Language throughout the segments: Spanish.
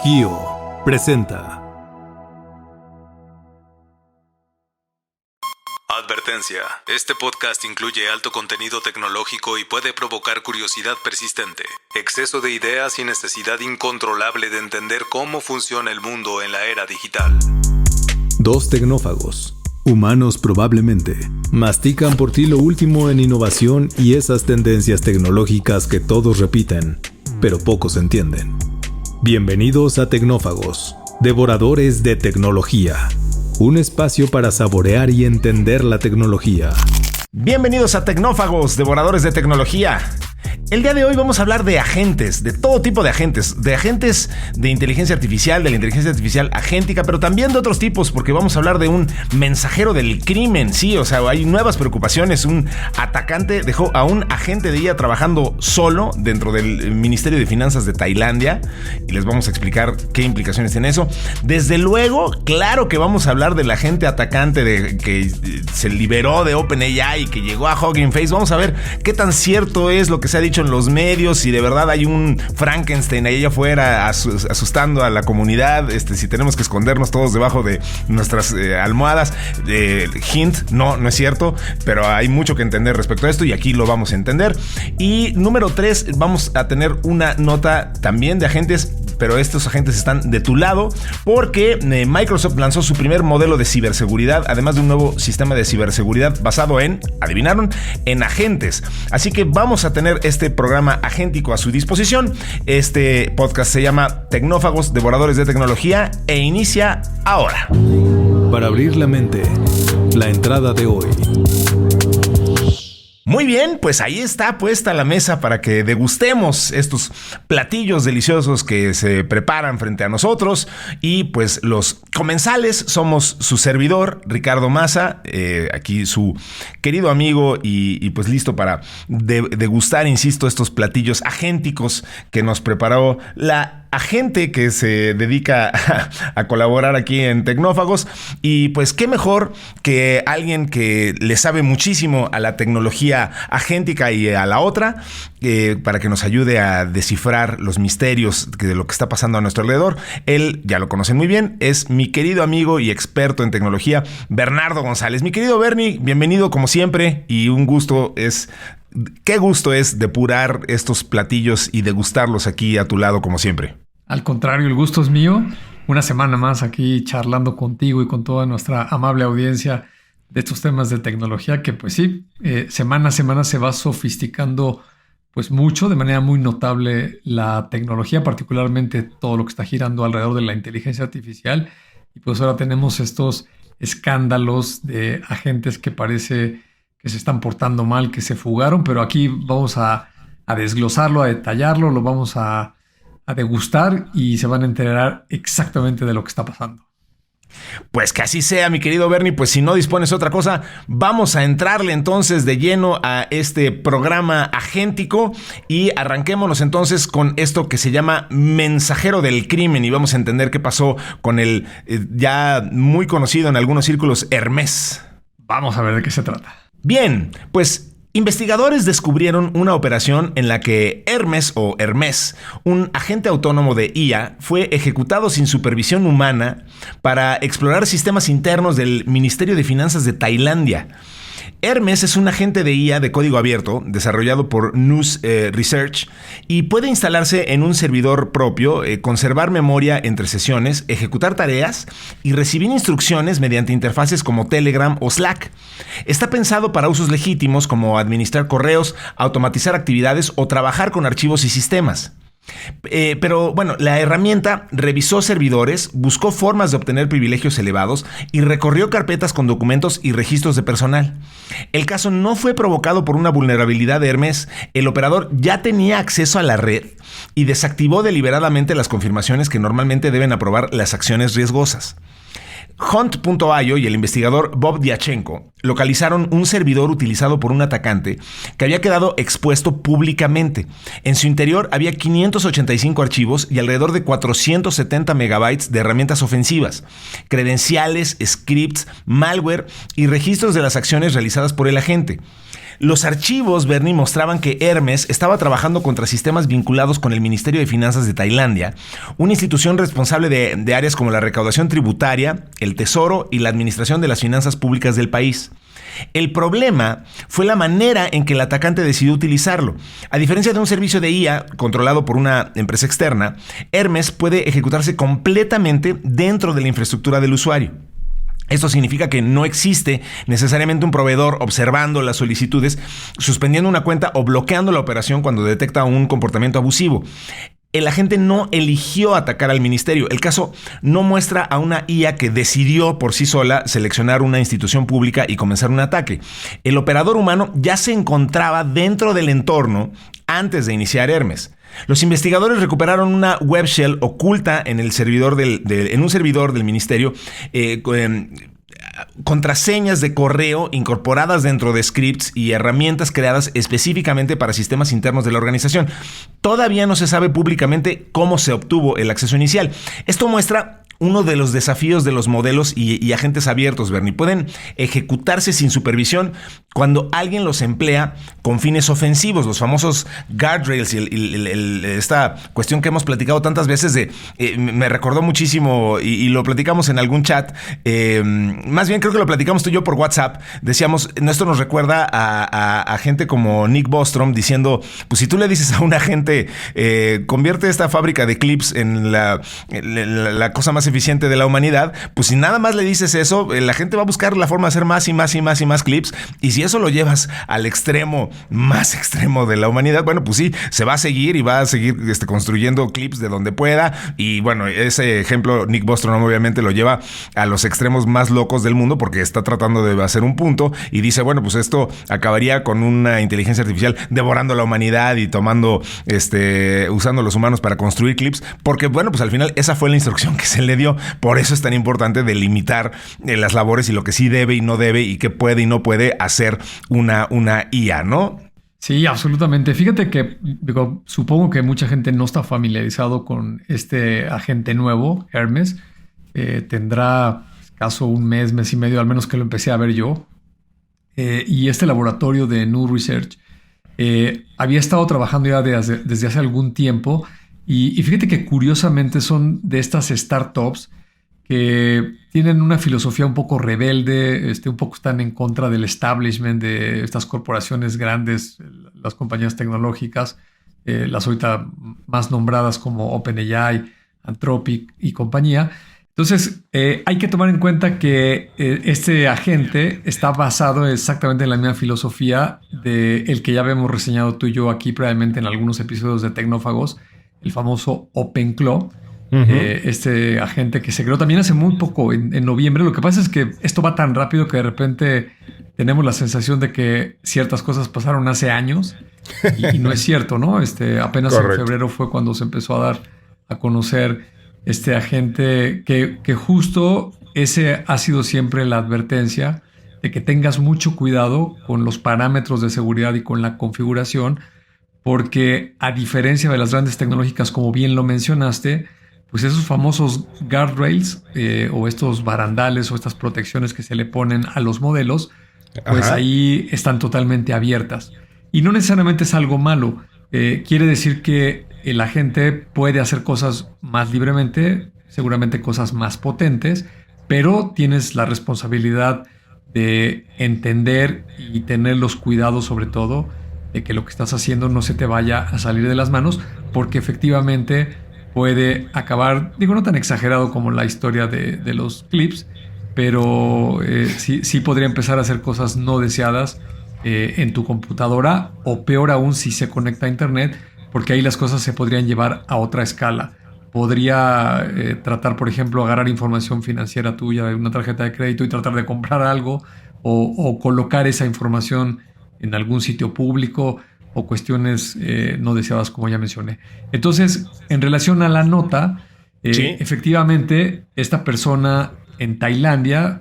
Kio presenta. Advertencia. Este podcast incluye alto contenido tecnológico y puede provocar curiosidad persistente, exceso de ideas y necesidad incontrolable de entender cómo funciona el mundo en la era digital. Dos tecnófagos, humanos probablemente, mastican por ti lo último en innovación y esas tendencias tecnológicas que todos repiten, pero pocos entienden. Bienvenidos a Tecnófagos, devoradores de tecnología. Un espacio para saborear y entender la tecnología. Bienvenidos a Tecnófagos, devoradores de tecnología. El día de hoy vamos a hablar de agentes, de todo tipo de agentes de inteligencia artificial, de la inteligencia artificial agéntica, pero también de otros tipos, porque vamos a hablar de un mensajero del crimen, sí, o sea, hay nuevas preocupaciones. Un atacante dejó a un agente de IA trabajando solo dentro del Ministerio de Finanzas de Tailandia, y les vamos a explicar qué implicaciones tiene eso. Desde luego, claro que vamos a hablar del agente atacante que se liberó de OpenAI y que llegó a Hugging Face. Vamos a ver qué tan cierto es lo que se ha dicho en los medios, si de verdad hay un Frankenstein ahí afuera asustando a la comunidad, si tenemos que escondernos todos debajo de nuestras almohadas. Hint, no es cierto, pero hay mucho que entender respecto a esto y aquí lo vamos a entender. Y número 3, vamos a tener una nota también de agentes, pero estos agentes están de tu lado porque Microsoft lanzó su primer modelo de ciberseguridad, además de un nuevo sistema de ciberseguridad basado en, adivinaron, en agentes. Así que vamos a tener este programa agéntico a su disposición. Este podcast se llama Tecnófagos, devoradores de tecnología, e inicia ahora. Para abrir la mente, la entrada de hoy. Muy bien, pues ahí está puesta la mesa para que degustemos estos platillos deliciosos que se preparan frente a nosotros. Y pues los comensales somos su servidor, Ricardo Maza, aquí su querido amigo y pues listo para degustar, insisto, estos platillos agénticos que nos preparó la agente que se dedica a colaborar aquí en Tecnófagos. Y pues qué mejor que alguien que le sabe muchísimo a la tecnología agéntica y a la otra, para que nos ayude a descifrar los misterios de lo que está pasando a nuestro alrededor. Él, ya lo conocen muy bien, es mi querido amigo y experto en tecnología, Bernardo González. Mi querido Bernie, bienvenido como siempre, y qué gusto es depurar estos platillos y degustarlos aquí a tu lado como siempre. Al contrario, el gusto es mío. Una semana más aquí charlando contigo y con toda nuestra amable audiencia de estos temas de tecnología que pues sí, semana a semana se va sofisticando pues mucho, de manera muy notable la tecnología, particularmente todo lo que está girando alrededor de la inteligencia artificial. Y pues ahora tenemos estos escándalos de agentes que parece que se están portando mal, que se fugaron, pero aquí vamos a desglosarlo, a detallarlo, lo vamos a degustar y se van a enterar exactamente de lo que está pasando. Pues que así sea, mi querido Bernie. Pues si no dispones de otra cosa, vamos a entrarle entonces de lleno a este programa agéntico y arranquémonos entonces con esto que se llama mensajero del crimen y vamos a entender qué pasó con el ya muy conocido en algunos círculos Hermes. Vamos a ver de qué se trata. Bien, pues investigadores descubrieron una operación en la que Hermes, un agente autónomo de IA, fue ejecutado sin supervisión humana para explorar sistemas internos del Ministerio de Finanzas de Tailandia. Hermes es un agente de IA de código abierto desarrollado por Nous Research y puede instalarse en un servidor propio, conservar memoria entre sesiones, ejecutar tareas y recibir instrucciones mediante interfaces como Telegram o Slack. Está pensado para usos legítimos como administrar correos, automatizar actividades o trabajar con archivos y sistemas. Pero bueno, la herramienta revisó servidores, buscó formas de obtener privilegios elevados y recorrió carpetas con documentos y registros de personal. El caso no fue provocado por una vulnerabilidad de Hermes. El operador ya tenía acceso a la red y desactivó deliberadamente las confirmaciones que normalmente deben aprobar las acciones riesgosas. Hunt.io y el investigador Bob Diachenko localizaron un servidor utilizado por un atacante que había quedado expuesto públicamente. En su interior había 585 archivos y alrededor de 470 megabytes de herramientas ofensivas, credenciales, scripts, malware y registros de las acciones realizadas por el agente. Los archivos, Bernie, mostraban que Hermes estaba trabajando contra sistemas vinculados con el Ministerio de Finanzas de Tailandia, una institución responsable de áreas como la recaudación tributaria, el tesoro y la administración de las finanzas públicas del país. El problema fue la manera en que el atacante decidió utilizarlo. A diferencia de un servicio de IA controlado por una empresa externa, Hermes puede ejecutarse completamente dentro de la infraestructura del usuario. Esto significa que no existe necesariamente un proveedor observando las solicitudes, suspendiendo una cuenta o bloqueando la operación cuando detecta un comportamiento abusivo. El agente no eligió atacar al ministerio. El caso no muestra a una IA que decidió por sí sola seleccionar una institución pública y comenzar un ataque. El operador humano ya se encontraba dentro del entorno antes de iniciar Hermes. Los investigadores recuperaron una web shell oculta en el servidor en un servidor del ministerio, contraseñas de correo incorporadas dentro de scripts y herramientas creadas específicamente para sistemas internos de la organización. Todavía no se sabe públicamente cómo se obtuvo el acceso inicial. Esto muestra uno de los desafíos de los modelos y agentes abiertos, Bernie. Pueden ejecutarse sin supervisión cuando alguien los emplea con fines ofensivos, los famosos guardrails y esta cuestión que hemos platicado tantas veces me recordó muchísimo y lo platicamos en algún chat, más bien creo que lo platicamos tú y yo por WhatsApp. Decíamos, esto nos recuerda a gente como Nick Bostrom diciendo, pues si tú le dices a un agente, convierte esta fábrica de clips en la cosa más eficiente de la humanidad, pues si nada más le dices eso, la gente va a buscar la forma de hacer más y más y más y más clips, y si eso lo llevas al extremo más extremo de la humanidad, bueno, pues sí, se va a seguir y va a seguir construyendo clips de donde pueda. Y bueno, ese ejemplo Nick Bostrom obviamente lo lleva a los extremos más locos del mundo porque está tratando de hacer un punto y dice, bueno, pues esto acabaría con una inteligencia artificial devorando la humanidad y usando los humanos para construir clips, porque bueno, pues al final esa fue la instrucción que se le dio. Por eso es tan importante delimitar las labores y lo que sí debe y no debe y qué puede y no puede hacer una IA, ¿no? Sí, absolutamente. Fíjate que supongo que mucha gente no está familiarizado con este agente nuevo, Hermes. Tendrá escaso un mes y medio, al menos que lo empecé a ver yo. Y este laboratorio de New Research había estado trabajando ya desde hace algún tiempo. Y fíjate que curiosamente son de estas startups que tienen una filosofía un poco rebelde, un poco están en contra del establishment de estas corporaciones grandes, las compañías tecnológicas, las ahorita más nombradas como OpenAI, Anthropic y compañía. Entonces, hay que tomar en cuenta que este agente está basado exactamente en la misma filosofía del que ya habíamos reseñado tú y yo aquí previamente en algunos episodios de Tecnófagos, el famoso OpenClaw. Este agente que se creó también hace muy poco, en noviembre. Lo que pasa es que esto va tan rápido que de repente tenemos la sensación de que ciertas cosas pasaron hace años y no es cierto, ¿no? Apenas Correcto. En febrero fue cuando se empezó a dar a conocer este agente que justo ese ha sido siempre la advertencia de que tengas mucho cuidado con los parámetros de seguridad y con la configuración, porque a diferencia de las grandes tecnológicas, como bien lo mencionaste, pues esos famosos guardrails o estos barandales o estas protecciones que se le ponen a los modelos, pues ahí están totalmente abiertas. Y no necesariamente es algo malo. Quiere decir que el agente puede hacer cosas más libremente, seguramente cosas más potentes, pero tienes la responsabilidad de entender y tener los cuidados, sobre todo, de que lo que estás haciendo no se te vaya a salir de las manos, porque efectivamente puede acabar, digo, no tan exagerado como la historia de los clips, pero sí podría empezar a hacer cosas no deseadas en tu computadora, o peor aún si se conecta a internet, porque ahí las cosas se podrían llevar a otra escala. Podría tratar, por ejemplo, agarrar información financiera tuya de una tarjeta de crédito y tratar de comprar algo, o colocar esa información en algún sitio público, o cuestiones no deseadas, como ya mencioné. Entonces, en relación a la nota, ¿sí? Efectivamente, esta persona en Tailandia,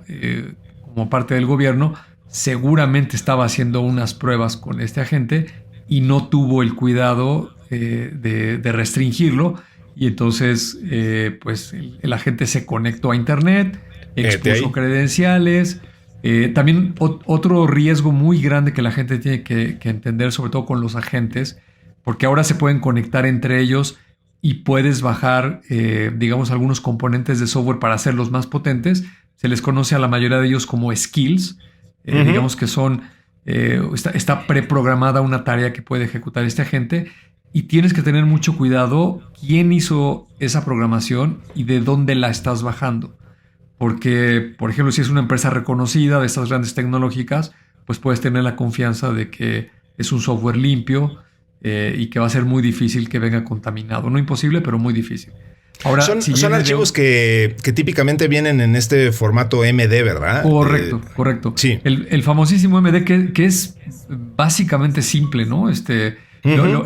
como parte del gobierno, seguramente estaba haciendo unas pruebas con este agente y no tuvo el cuidado de restringirlo. Y entonces, pues el agente se conectó a internet, expuso credenciales, También otro riesgo muy grande que la gente tiene que entender, sobre todo con los agentes, porque ahora se pueden conectar entre ellos y puedes bajar, digamos, algunos componentes de software para hacerlos más potentes. Se les conoce a la mayoría de ellos como skills, digamos que son, está preprogramada una tarea que puede ejecutar este agente y tienes que tener mucho cuidado quién hizo esa programación y de dónde la estás bajando. Porque, por ejemplo, si es una empresa reconocida de estas grandes tecnológicas, pues puedes tener la confianza de que es un software limpio y que va a ser muy difícil que venga contaminado. No imposible, pero muy difícil. Ahora, son archivos que típicamente vienen en este formato MD, ¿verdad? Correcto. Sí. El famosísimo MD que es básicamente simple, ¿no?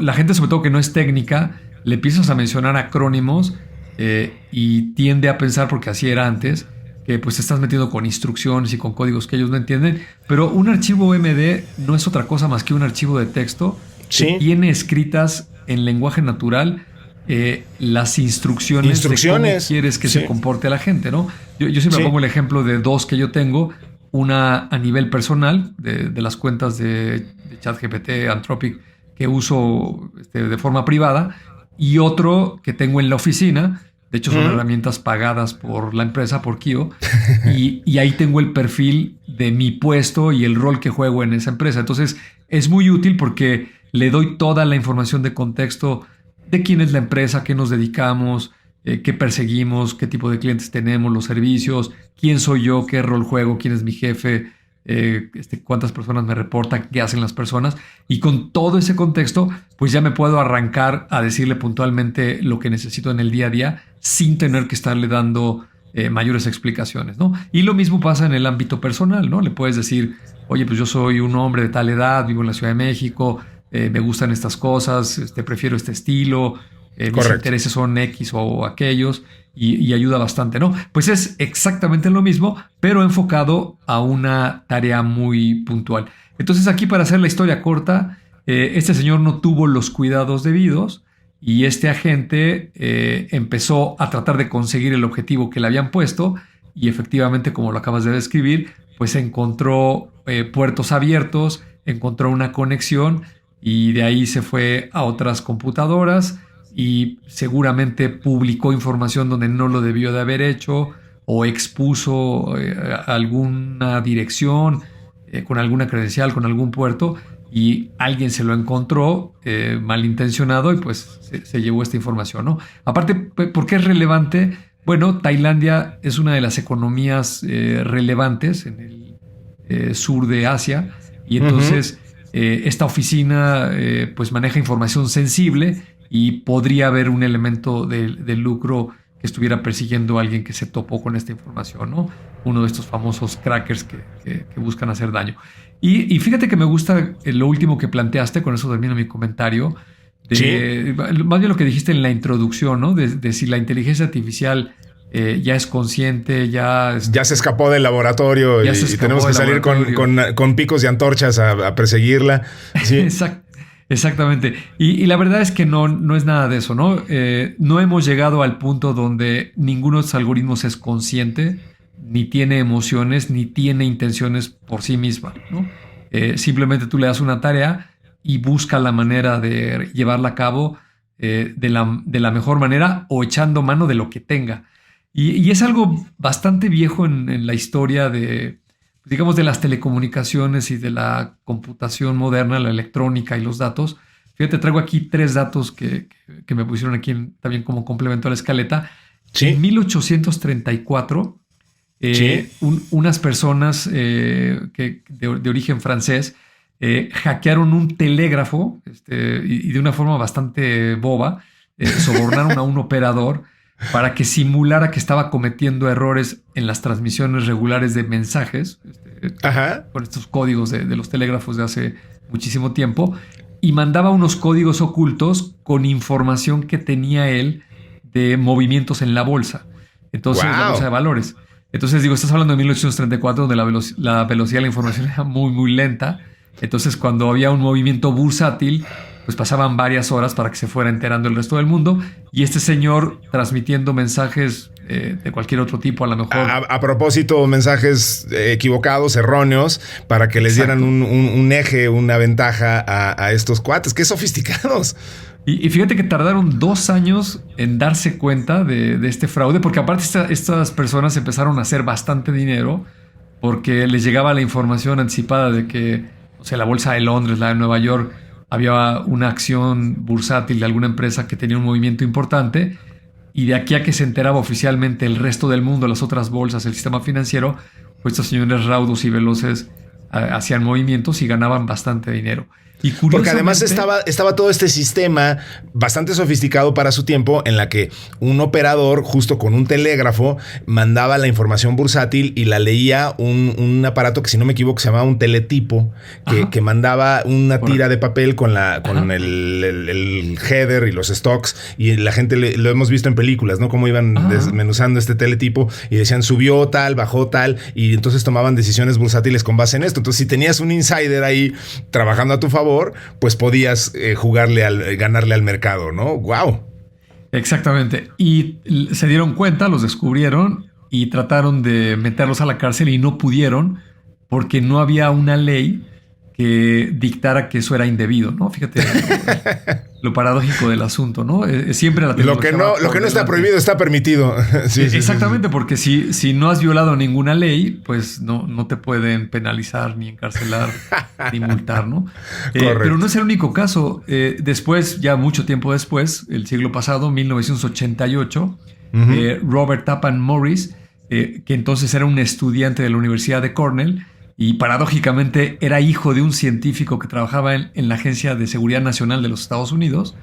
La gente, sobre todo que no es técnica, le empiezas a mencionar acrónimos y tiende a pensar, porque así era antes, que pues te estás metiendo con instrucciones y con códigos que ellos no entienden. Pero un archivo MD no es otra cosa más que un archivo de texto que tiene escritas en lenguaje natural las instrucciones de cómo quieres que se comporte la gente, ¿no? Yo siempre pongo el ejemplo de dos que yo tengo. Una a nivel personal, de las cuentas de ChatGPT, Anthropic, que uso de forma privada, y otro que tengo en la oficina. De hecho, son herramientas pagadas por la empresa, por Kio, y ahí tengo el perfil de mi puesto y el rol que juego en esa empresa. Entonces, es muy útil porque le doy toda la información de contexto de quién es la empresa, qué nos dedicamos, qué perseguimos, qué tipo de clientes tenemos, los servicios, quién soy yo, qué rol juego, quién es mi jefe, cuántas personas me reportan, qué hacen las personas. Y con todo ese contexto, pues ya me puedo arrancar a decirle puntualmente lo que necesito en el día a día sin tener que estarle dando mayores explicaciones, ¿no? Y lo mismo pasa en el ámbito personal, ¿no? Le puedes decir, oye, pues yo soy un hombre de tal edad, vivo en la Ciudad de México, me gustan estas cosas, prefiero este estilo, mis intereses son X o aquellos, y ayuda bastante, ¿no? Pues es exactamente lo mismo, pero enfocado a una tarea muy puntual. Entonces aquí, para hacer la historia corta, este señor no tuvo los cuidados debidos y este agente empezó a tratar de conseguir el objetivo que le habían puesto y efectivamente, como lo acabas de describir, pues encontró puertos abiertos, encontró una conexión y de ahí se fue a otras computadoras y seguramente publicó información donde no lo debió de haber hecho o expuso alguna dirección con alguna credencial, con algún puerto, y alguien se lo encontró malintencionado y pues se llevó esta información, ¿no? Aparte, ¿por qué es relevante? Bueno, Tailandia es una de las economías relevantes en el sur de Asia y entonces esta oficina pues maneja información sensible y podría haber un elemento de lucro que estuviera persiguiendo a alguien que se topó con esta información, ¿no? Uno de estos famosos crackers que buscan hacer daño. Y fíjate que me gusta lo último que planteaste, con eso termino mi comentario, más bien lo que dijiste en la introducción, ¿no? De si la inteligencia artificial ya es consciente, ya se escapó del laboratorio y tenemos que salir con picos y antorchas a perseguirla. Sí. Exactamente. Y la verdad es que no es nada de eso, ¿no? No hemos llegado al punto donde ninguno de estos algoritmos es consciente, ni tiene emociones, ni tiene intenciones por sí misma, ¿no? Simplemente tú le das una tarea y busca la manera de llevarla a cabo de la mejor manera o echando mano de lo que tenga. Y es algo bastante viejo en la historia de las telecomunicaciones y de la computación moderna, la electrónica y los datos. Fíjate, traigo aquí 3 datos que me pusieron aquí también como complemento a la escaleta. Sí. En 1834, unas personas de origen francés hackearon un telégrafo y de una forma bastante boba, sobornaron a un operador para que simulara que estaba cometiendo errores en las transmisiones regulares de mensajes, con estos códigos de los telégrafos de hace muchísimo tiempo, y mandaba unos códigos ocultos con información que tenía él de movimientos en la bolsa. Entonces, la bolsa de valores. Entonces, estás hablando de 1834, donde la velocidad de la información era muy, muy lenta. Entonces, cuando había un movimiento bursátil, pues pasaban varias horas para que se fuera enterando el resto del mundo. Y este señor, transmitiendo mensajes de cualquier otro tipo, a lo mejor. A propósito, mensajes equivocados, erróneos, para que les dieran un eje, una ventaja a estos cuates. ¡Qué sofisticados! Y fíjate que tardaron 2 años en darse cuenta de este fraude, porque aparte estas personas empezaron a hacer bastante dinero porque les llegaba la información anticipada de que, o sea, la bolsa de Londres, la de Nueva York, había una acción bursátil de alguna empresa que tenía un movimiento importante, y de aquí a que se enteraba oficialmente el resto del mundo, las otras bolsas, el sistema financiero, pues estos señores raudos y veloces hacían movimientos y ganaban bastante dinero. Y porque además estaba todo este sistema bastante sofisticado para su tiempo, en la que un operador, justo con un telégrafo, mandaba la información bursátil y la leía un aparato que, si no me equivoco, se llamaba un teletipo, que mandaba una tira de papel con el header y los stocks, y la gente lo hemos visto en películas, ¿no? Cómo iban desmenuzando este teletipo y decían subió tal, bajó tal, y entonces tomaban decisiones bursátiles con base en esto. Entonces, si tenías un insider ahí trabajando a tu favor, pues podías ganarle al mercado, ¿no? ¡Wow! Exactamente. Y se dieron cuenta, los descubrieron y trataron de meterlos a la cárcel y no pudieron porque no había una ley que dictara que eso era indebido, ¿no? Fíjate lo paradójico del asunto, ¿no? Siempre la tecnología lo que no está prohibido está permitido. Sí, exactamente, sí. Porque si no has violado ninguna ley, pues no te pueden penalizar, ni encarcelar, ni multar, ¿no? Pero no es el único caso. Después, ya mucho tiempo después, el siglo pasado, 1988, Robert Tappan Morris, que entonces era un estudiante de la Universidad de Cornell, y paradójicamente era hijo de un científico que trabajaba en la Agencia de Seguridad Nacional de los Estados Unidos.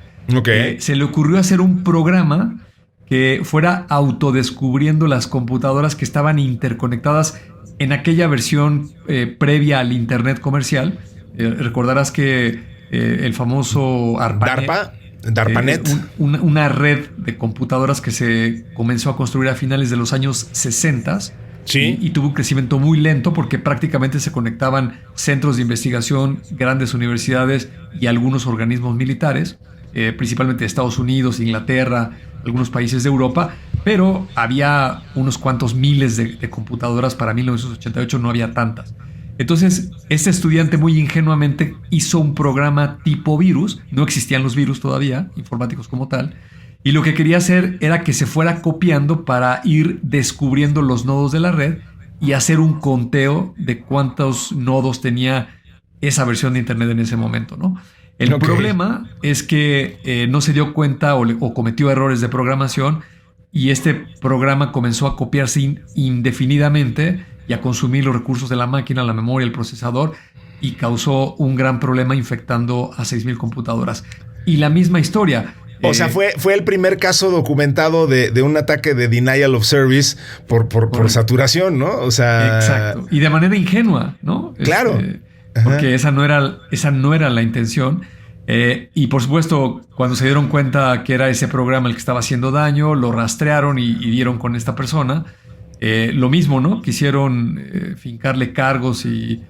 Se le ocurrió hacer un programa que fuera autodescubriendo las computadoras que estaban interconectadas en aquella versión previa al Internet comercial. Recordarás que el famoso DARPANET. Una red de computadoras que se comenzó a construir a finales de los años 60. Sí. Y tuvo un crecimiento muy lento porque prácticamente se conectaban centros de investigación, grandes universidades y algunos organismos militares, principalmente de Estados Unidos, Inglaterra, algunos países de Europa, pero había unos cuantos miles de computadoras. Para 1988 no había tantas. Entonces, este estudiante muy ingenuamente hizo un programa tipo virus. No existían los virus todavía, informáticos como tal. Y lo que quería hacer era que se fuera copiando para ir descubriendo los nodos de la red y hacer un conteo de cuántos nodos tenía esa versión de Internet en ese momento, ¿no? El problema es que no se dio cuenta o cometió errores de programación, y este programa comenzó a copiarse indefinidamente y a consumir los recursos de la máquina, la memoria, el procesador, y causó un gran problema infectando a 6,000 computadoras. Y la misma historia. O sea, fue el primer caso documentado de un ataque de denial of service por saturación, ¿no? O sea, exacto. Y de manera ingenua, ¿no? Claro. Porque esa no era la intención. Y por supuesto, cuando se dieron cuenta que era ese programa el que estaba haciendo daño, lo rastrearon y dieron con esta persona. Lo mismo, ¿no? Quisieron fincarle cargos y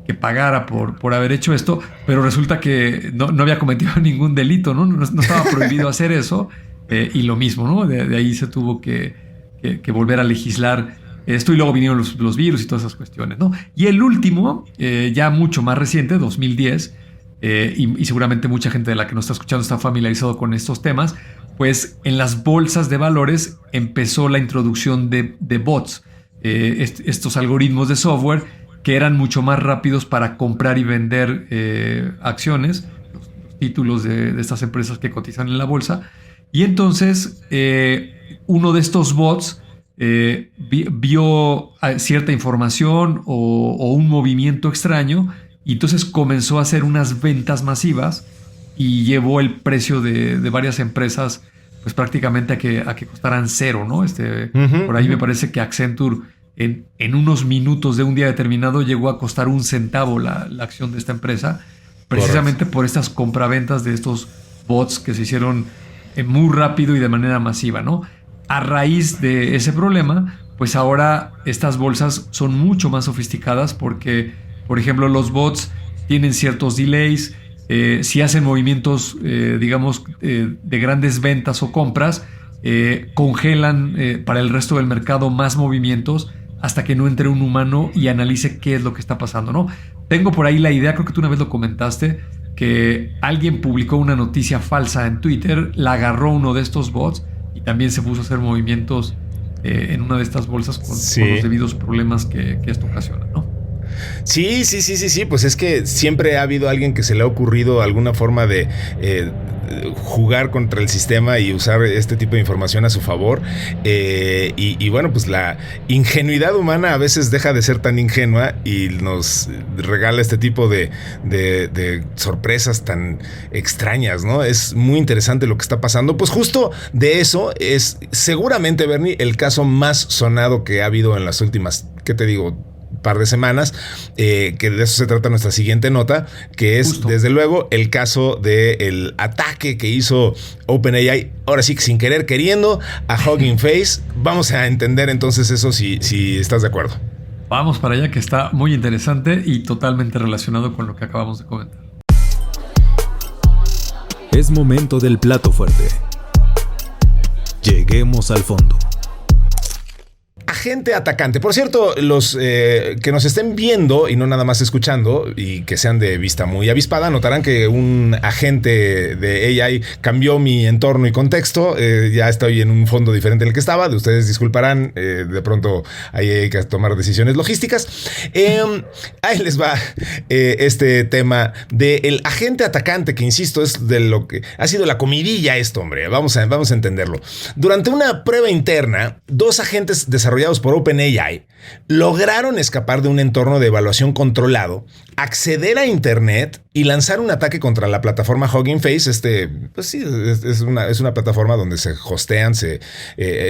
que pagara por haber hecho esto, pero resulta que no había cometido ningún delito, ¿no? No estaba prohibido hacer eso, y lo mismo, ¿no? De ahí se tuvo que volver a legislar esto, y luego vinieron los virus y todas esas cuestiones, ¿no? Y el último, ya mucho más reciente, 2010, y seguramente mucha gente de la que nos está escuchando está familiarizado con estos temas, pues en las bolsas de valores empezó la introducción de bots, estos algoritmos de software que eran mucho más rápidos para comprar y vender acciones, los títulos de estas empresas que cotizan en la bolsa. Y entonces uno de estos bots vio cierta información o un movimiento extraño, y entonces comenzó a hacer unas ventas masivas y llevó el precio de varias empresas pues prácticamente a que costaran cero, ¿no? Por ahí me parece que Accenture en unos minutos de un día determinado llegó a costar 1 centavo la acción de esta empresa, precisamente por estas compraventas de estos bots que se hicieron muy rápido y de manera masiva, ¿no? A raíz de ese problema, pues ahora estas bolsas son mucho más sofisticadas porque, por ejemplo, los bots tienen ciertos delays. Si hacen movimientos, de grandes ventas o compras, congelan para el resto del mercado más movimientos hasta que no entre un humano y analice qué es lo que está pasando, ¿no? Tengo por ahí la idea, creo que tú una vez lo comentaste, que alguien publicó una noticia falsa en Twitter, la agarró uno de estos bots y también se puso a hacer movimientos en una de estas bolsas con los debidos problemas que esto ocasiona, ¿no? Sí, pues es que siempre ha habido alguien que se le ha ocurrido alguna forma de jugar contra el sistema y usar este tipo de información a su favor, y bueno, pues la ingenuidad humana a veces deja de ser tan ingenua y nos regala este tipo de sorpresas tan extrañas, ¿no? Es muy interesante lo que está pasando. Pues justo de eso es seguramente, Bernie, el caso más sonado que ha habido en las últimas, ¿qué te digo?, par de semanas, que de eso se trata nuestra siguiente nota, que es desde luego el caso del ataque que hizo OpenAI, ahora sí que sin querer queriendo, a Hugging Face. Vamos a entender entonces eso si estás de acuerdo. Vamos para allá, que está muy interesante y totalmente relacionado con lo que acabamos de comentar. Es momento del plato fuerte. Lleguemos al fondo. Agente atacante. Por cierto, los que nos estén viendo y no nada más escuchando y que sean de vista muy avispada, notarán que un agente de AI cambió mi entorno y contexto. Ya estoy en un fondo diferente del que estaba. De ustedes disculparán. De pronto ahí hay que tomar decisiones logísticas. Ahí les va este tema del agente atacante, que insisto, es de lo que ha sido la comidilla esto, hombre. Vamos a entenderlo. Durante una prueba interna, dos agentes desarrollados por OpenAI lograron escapar de un entorno de evaluación controlado, acceder a Internet y lanzar un ataque contra la plataforma Hugging Face. Pues sí, es una plataforma donde se hostean,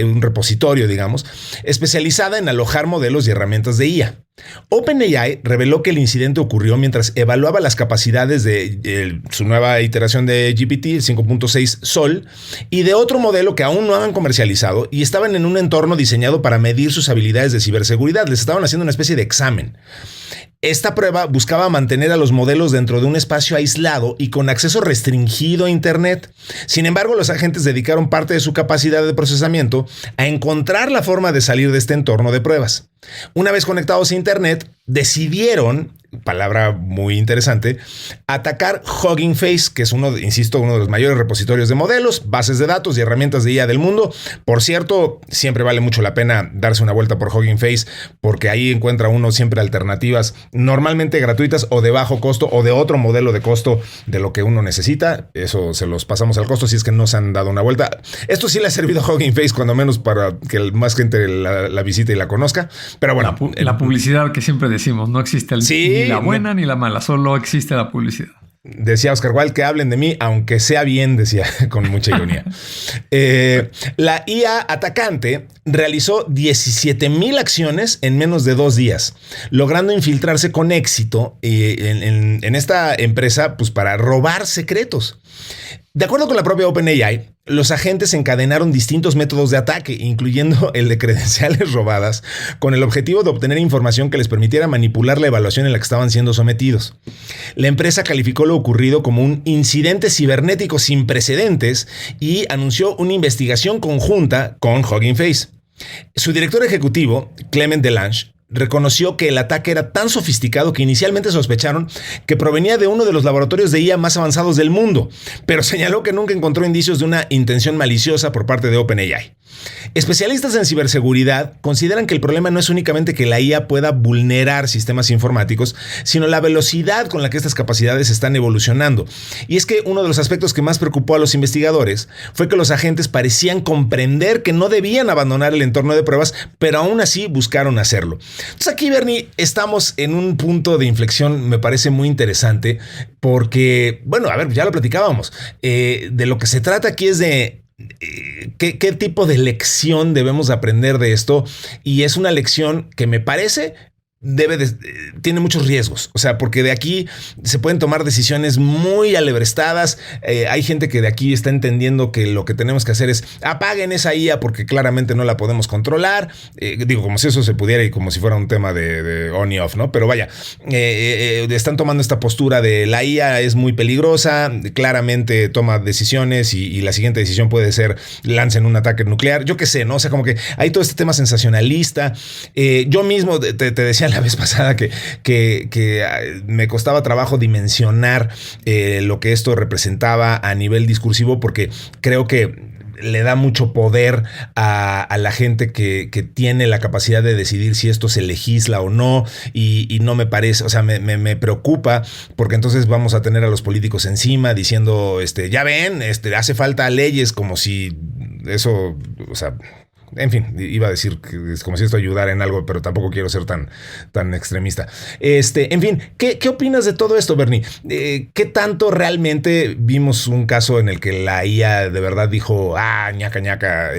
un repositorio, digamos, especializada en alojar modelos y herramientas de IA. OpenAI reveló que el incidente ocurrió mientras evaluaba las capacidades de su nueva iteración de GPT, el 5.6 Sol, y de otro modelo que aún no han comercializado, y estaban en un entorno diseñado para medir sus habilidades de ciberseguridad. Les estaban haciendo una especie de examen. Esta prueba buscaba mantener a los modelos dentro de un espacio aislado y con acceso restringido a Internet. Sin embargo, los agentes dedicaron parte de su capacidad de procesamiento a encontrar la forma de salir de este entorno de pruebas. Una vez conectados a Internet, decidieron, palabra muy interesante, atacar Hugging Face, que es uno de los mayores repositorios de modelos, bases de datos y herramientas de IA del mundo. Por cierto, siempre vale mucho la pena darse una vuelta por Hugging Face, porque ahí encuentra uno siempre alternativas normalmente gratuitas o de bajo costo o de otro modelo de costo de lo que uno necesita. Eso se los pasamos al costo si es que no se han dado una vuelta. Esto sí le ha servido a Hugging Face, cuando menos para que más gente la visite y la conozca. Pero bueno, la publicidad que siempre decimos, no existe ni la buena ni la mala, solo existe la publicidad. Decía Oscar Wilde, que hablen de mí, aunque sea bien, decía con mucha ironía. La IA atacante realizó 17,000 acciones en menos de 2 días, logrando infiltrarse con éxito en esta empresa, pues, para robar secretos. De acuerdo con la propia OpenAI, los agentes encadenaron distintos métodos de ataque, incluyendo el de credenciales robadas, con el objetivo de obtener información que les permitiera manipular la evaluación en la que estaban siendo sometidos. La empresa calificó lo ocurrido como un incidente cibernético sin precedentes y anunció una investigación conjunta con Hugging Face. Su director ejecutivo, Clement Delange, reconoció que el ataque era tan sofisticado que inicialmente sospecharon que provenía de uno de los laboratorios de IA más avanzados del mundo, pero señaló que nunca encontró indicios de una intención maliciosa por parte de OpenAI. Especialistas en ciberseguridad consideran que el problema no es únicamente que la IA pueda vulnerar sistemas informáticos, sino la velocidad con la que estas capacidades están evolucionando. Y es que uno de los aspectos que más preocupó a los investigadores fue que los agentes parecían comprender que no debían abandonar el entorno de pruebas, pero aún así buscaron hacerlo. Entonces aquí, Bernie, estamos en un punto de inflexión, me parece muy interesante, porque, bueno, a ver, ya lo platicábamos. De lo que se trata aquí es de ¿qué tipo de lección debemos aprender de esto? Y es una lección que me parece tiene muchos riesgos. O sea, porque de aquí se pueden tomar decisiones muy alebrestadas. Hay gente que de aquí está entendiendo que lo que tenemos que hacer es apaguen esa IA porque claramente no la podemos controlar. Digo, como si eso se pudiera y como si fuera un tema de on y off, ¿no? Pero vaya, están tomando esta postura de la IA es muy peligrosa, claramente toma decisiones y la siguiente decisión puede ser lancen un ataque nuclear. Yo qué sé, ¿no? O sea, como que hay todo este tema sensacionalista. Yo mismo te decía la vez pasada que me costaba trabajo dimensionar lo que esto representaba a nivel discursivo, porque creo que le da mucho poder a la gente que tiene la capacidad de decidir si esto se legisla o no, y no me parece, o sea, me preocupa, porque entonces vamos a tener a los políticos encima diciendo, ya ven, hace falta leyes, como si eso, o sea... En fin, iba a decir que es como si esto ayudara en algo, pero tampoco quiero ser tan extremista. En fin, ¿qué opinas de todo esto, Bernie? ¿Qué tanto realmente vimos un caso en el que la IA de verdad dijo, ñaca, ñaca,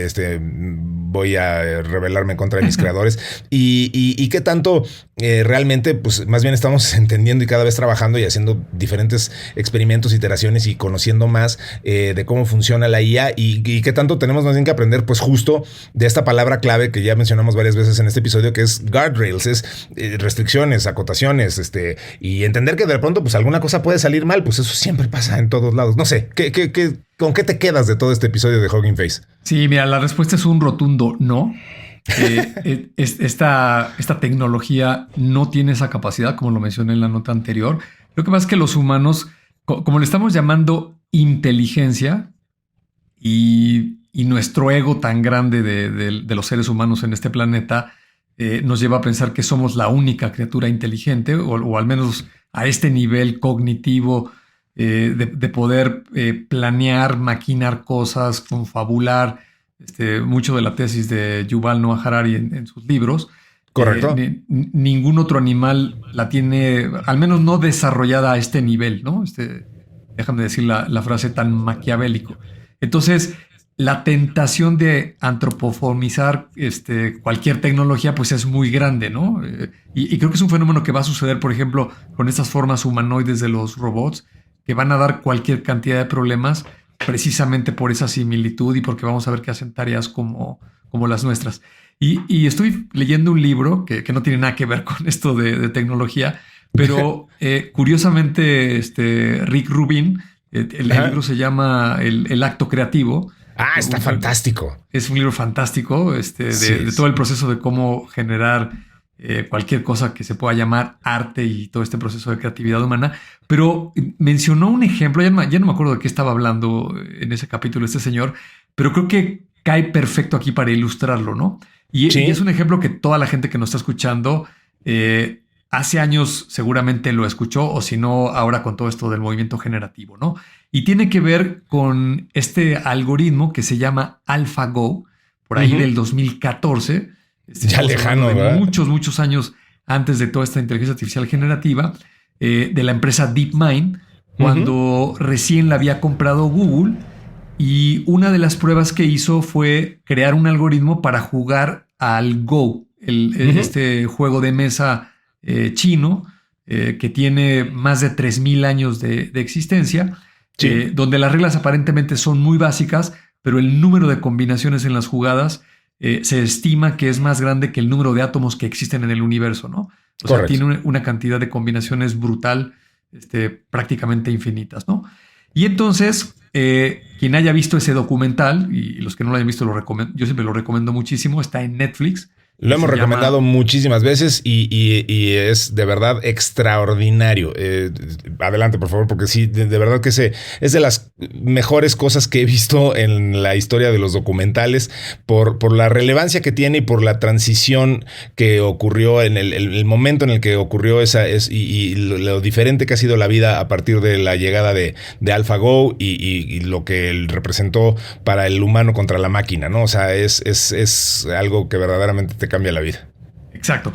voy a rebelarme en contra de mis creadores? ¿Y qué tanto realmente, pues más bien estamos entendiendo y cada vez trabajando y haciendo diferentes experimentos, iteraciones y conociendo más de cómo funciona la IA y qué tanto tenemos más bien que aprender, pues justo de esta palabra clave que ya mencionamos varias veces en este episodio, que es guardrails, es restricciones, acotaciones, y entender que de pronto pues alguna cosa puede salir mal, pues eso siempre pasa en todos lados. No sé, ¿con qué te quedas de todo este episodio de Hugging Face? Sí, mira, la respuesta es un rotundo no. Esta tecnología no tiene esa capacidad, como lo mencioné en la nota anterior. Lo que pasa es que los humanos, como le estamos llamando inteligencia, y nuestro ego tan grande de los seres humanos en este planeta nos lleva a pensar que somos la única criatura inteligente, o al menos a este nivel cognitivo de poder planear, maquinar cosas, confabular. Mucho de la tesis de Yuval Noah Harari en sus libros. Correcto. Ningún otro animal la tiene, al menos no desarrollada a este nivel, ¿no? Déjame decir la frase tan maquiavélico. Entonces, la tentación de antropomorfizar cualquier tecnología pues es muy grande, ¿no? Y creo que es un fenómeno que va a suceder, por ejemplo, con estas formas humanoides de los robots, que van a dar cualquier cantidad de problemas precisamente por esa similitud y porque vamos a ver que hacen tareas como las nuestras. Y estoy leyendo un libro que no tiene nada que ver con esto de tecnología, pero curiosamente Rick Rubin, el libro se llama El acto creativo. Está fantástico. Es un libro fantástico de todo el proceso de cómo generar cualquier cosa que se pueda llamar arte y todo este proceso de creatividad humana. Pero mencionó un ejemplo, ya no me acuerdo de qué estaba hablando en ese capítulo este señor, pero creo que cae perfecto aquí para ilustrarlo, ¿no? Y es un ejemplo que toda la gente que nos está escuchando hace años seguramente lo escuchó, o si no, ahora con todo esto del movimiento generativo, ¿no? Y tiene que ver con este algoritmo que se llama AlphaGo, por ahí del 2014. Ya lejano, ¿verdad? Muchos años antes de toda esta inteligencia artificial generativa, de la empresa DeepMind, cuando recién la había comprado Google. Y una de las pruebas que hizo fue crear un algoritmo para jugar al Go, este juego de mesa chino, que tiene más de 3,000 años de existencia, donde las reglas aparentemente son muy básicas, pero el número de combinaciones en las jugadas se estima que es más grande que el número de átomos que existen en el universo, ¿no? O sea, tiene una cantidad de combinaciones brutal, prácticamente infinitas, ¿no? Y entonces, quien haya visto ese documental, y los que no lo hayan visto, yo siempre lo recomiendo muchísimo, está en Netflix. Lo hemos recomendado muchísimas veces y es de verdad extraordinario. Adelante, por favor, porque sí, de verdad que es de las mejores cosas que he visto en la historia de los documentales por la relevancia que tiene y por la transición que ocurrió en el momento en el que ocurrió y lo diferente que ha sido la vida a partir de la llegada de AlphaGo y lo que representó para el humano contra la máquina, ¿no? O sea, es algo que verdaderamente te cambia la vida. Exacto.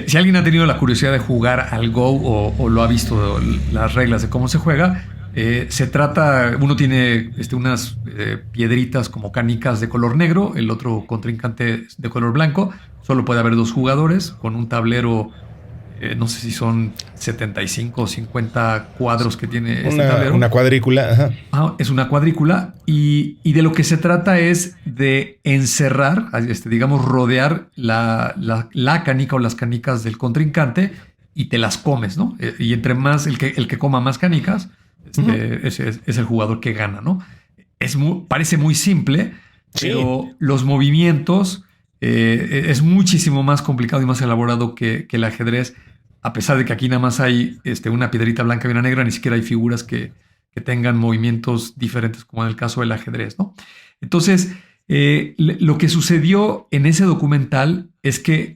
Si alguien ha tenido la curiosidad de jugar al Go o lo ha visto las reglas de cómo se juega, se trata, uno tiene unas piedritas como canicas de color negro, el otro contrincante de color blanco, solo puede haber 2 jugadores con un tablero no sé si son 75 o 50 cuadros que tiene este tablero. Una cuadrícula. Ajá. Es una cuadrícula y de lo que se trata es de encerrar, digamos, rodear la canica o las canicas del contrincante y te las comes, ¿no? Y entre más, el que coma más canicas, es el jugador que gana, ¿no? Parece muy simple, sí, pero los movimientos es muchísimo más complicado y más elaborado que el ajedrez. A pesar de que aquí nada más hay una piedrita blanca y una negra, ni siquiera hay figuras que tengan movimientos diferentes, como en el caso del ajedrez, ¿no? Entonces, lo que sucedió en ese documental es que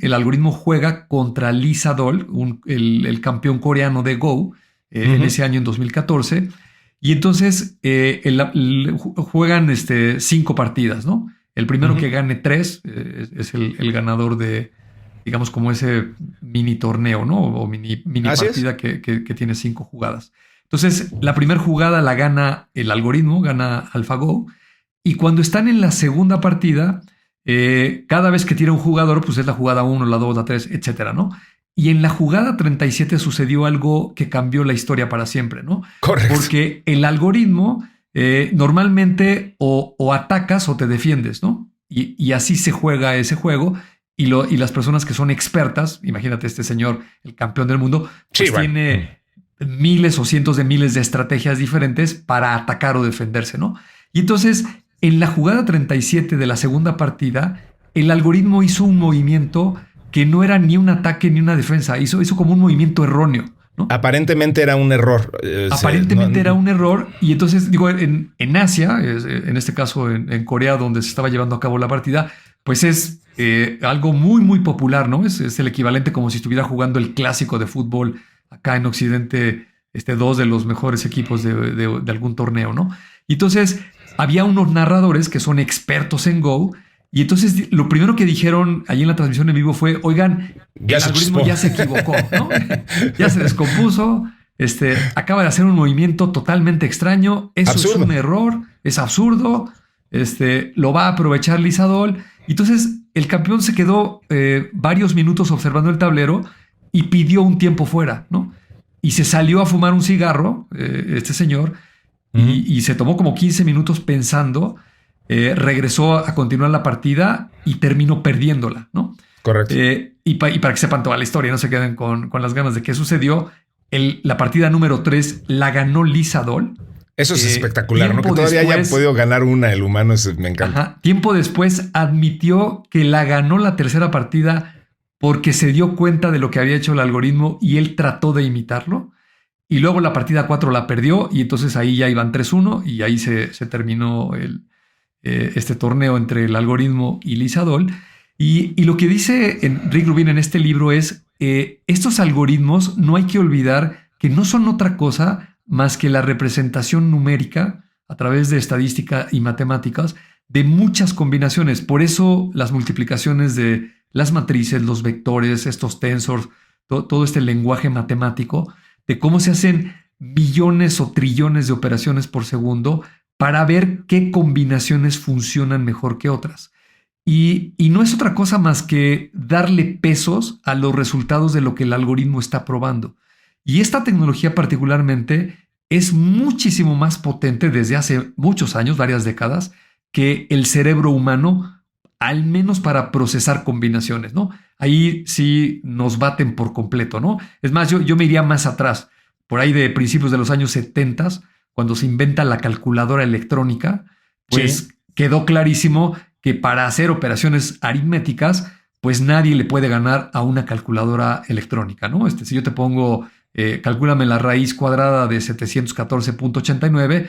el algoritmo juega contra Lee Sedol, el campeón coreano de Go, en ese año, en 2014. Y entonces juegan 5 partidas, ¿no? El primero que gane 3 es el ganador de, digamos, como ese mini torneo, ¿no? O mini partida que tiene 5 jugadas. Entonces, la primera jugada la gana el algoritmo, gana AlphaGo. Y cuando están en la segunda partida, cada vez que tira un jugador, pues es la jugada 1, la 2, la 3, etcétera, ¿no? Y en la jugada 37 sucedió algo que cambió la historia para siempre, ¿no? Correcto. Porque el algoritmo normalmente o atacas o te defiendes, ¿no? Y así se juega ese juego. Y las personas que son expertas, imagínate este señor, el campeón del mundo, pues sí, tiene miles o cientos de miles de estrategias diferentes para atacar o defenderse, ¿no? Y entonces, en la jugada 37 de la segunda partida, el algoritmo hizo un movimiento que no era ni un ataque ni una defensa, hizo como un movimiento erróneo, ¿no? Aparentemente era un error. Aparentemente era un error. Y entonces, digo, en Asia, en este caso en Corea, donde se estaba llevando a cabo la partida, pues es algo muy, muy popular, ¿no? Es el equivalente como si estuviera jugando el clásico de fútbol acá en Occidente, 2 de los mejores equipos de algún torneo, ¿no? Y entonces había unos narradores que son expertos en Go. Y entonces lo primero que dijeron allí en la transmisión en vivo fue, oigan, el algoritmo ya se equivocó, ¿no? Ya se descompuso, acaba de hacer un movimiento totalmente extraño, eso absurdo. Es un error, es absurdo, lo va a aprovechar Lee Sedol. Entonces el campeón se quedó varios minutos observando el tablero y pidió un tiempo fuera, ¿no? Y se salió a fumar un cigarro, este señor, y se tomó como 15 minutos pensando. Regresó a continuar la partida y terminó perdiéndola, ¿no? Correcto. Y para que sepan toda la historia, no se queden con las ganas de qué sucedió. La partida número 3 la ganó Lee Sedol. Eso es espectacular, ¿no? Que todavía haya podido ganar una, el humano, me encanta. Ajá. Tiempo después admitió que la ganó la tercera partida porque se dio cuenta de lo que había hecho el algoritmo y él trató de imitarlo. Y luego la partida 4 la perdió y entonces ahí ya iban 3-1 y ahí se terminó este torneo entre el algoritmo y Lee Sedol. Y lo que dice Rick Rubin en este libro es estos algoritmos no hay que olvidar que no son otra cosa más que la representación numérica a través de estadística y matemáticas de muchas combinaciones. Por eso las multiplicaciones de las matrices, los vectores, estos tensors, todo este lenguaje matemático de cómo se hacen billones o trillones de operaciones por segundo para ver qué combinaciones funcionan mejor que otras. Y no es otra cosa más que darle pesos a los resultados de lo que el algoritmo está probando. Y esta tecnología particularmente es muchísimo más potente desde hace muchos años, varias décadas, que el cerebro humano, al menos para procesar combinaciones, ¿no? Ahí sí nos baten por completo, ¿no? Es más, yo me iría más atrás, por ahí de principios de los años 70, cuando se inventa la calculadora electrónica, pues quedó clarísimo que para hacer operaciones aritméticas, pues nadie le puede ganar a una calculadora electrónica, ¿no? Si yo te pongo, calcúlame la raíz cuadrada de 714.89,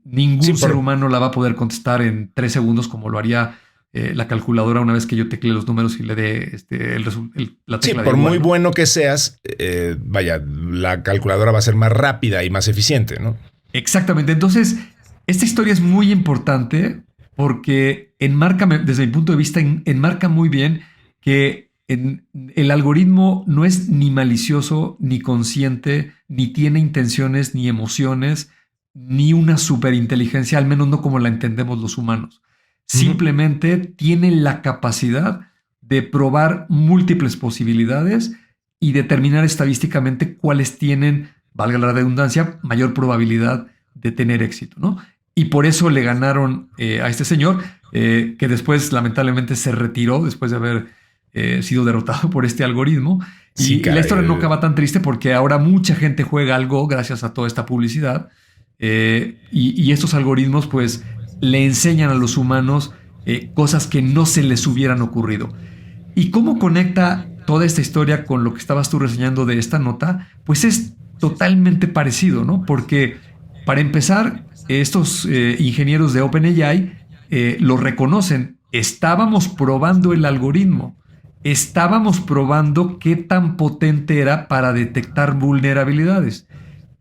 ningún ser humano la va a poder contestar en 3 segundos como lo haría la calculadora una vez que yo teclee los números y le dé la tecla. Sí, por muy bueno que seas, la calculadora va a ser más rápida y más eficiente, ¿no? Exactamente. Entonces, esta historia es muy importante porque enmarca, desde mi punto de vista, enmarca muy bien que el algoritmo no es ni malicioso, ni consciente, ni tiene intenciones, ni emociones, ni una superinteligencia, al menos no como la entendemos los humanos. Simplemente tiene la capacidad de probar múltiples posibilidades y determinar estadísticamente cuáles tienen, valga la redundancia, mayor probabilidad de tener éxito, ¿no? Y por eso le ganaron a este señor, que después lamentablemente se retiró después de haber sido derrotado por este algoritmo. Sí, y la historia no acaba tan triste porque ahora mucha gente juega al Go gracias a toda esta publicidad. Y estos algoritmos pues le enseñan a los humanos cosas que no se les hubieran ocurrido. ¿Y cómo conecta toda esta historia con lo que estabas tú reseñando de esta nota? Pues es totalmente parecido, ¿no? Porque para empezar, estos ingenieros de OpenAI lo reconocen. Estábamos probando el algoritmo. Estábamos probando qué tan potente era para detectar vulnerabilidades.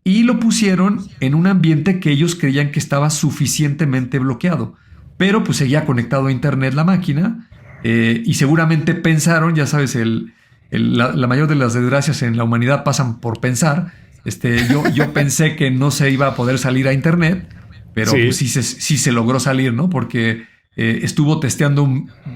Y lo pusieron en un ambiente que ellos creían que estaba suficientemente bloqueado. Pero pues seguía conectado a internet la máquina. Y seguramente pensaron, ya sabes, la mayor de las desgracias en la humanidad pasan por pensar. Yo pensé que no se iba a poder salir a internet, pero sí, pues sí se logró salir, ¿no? Porque estuvo testeando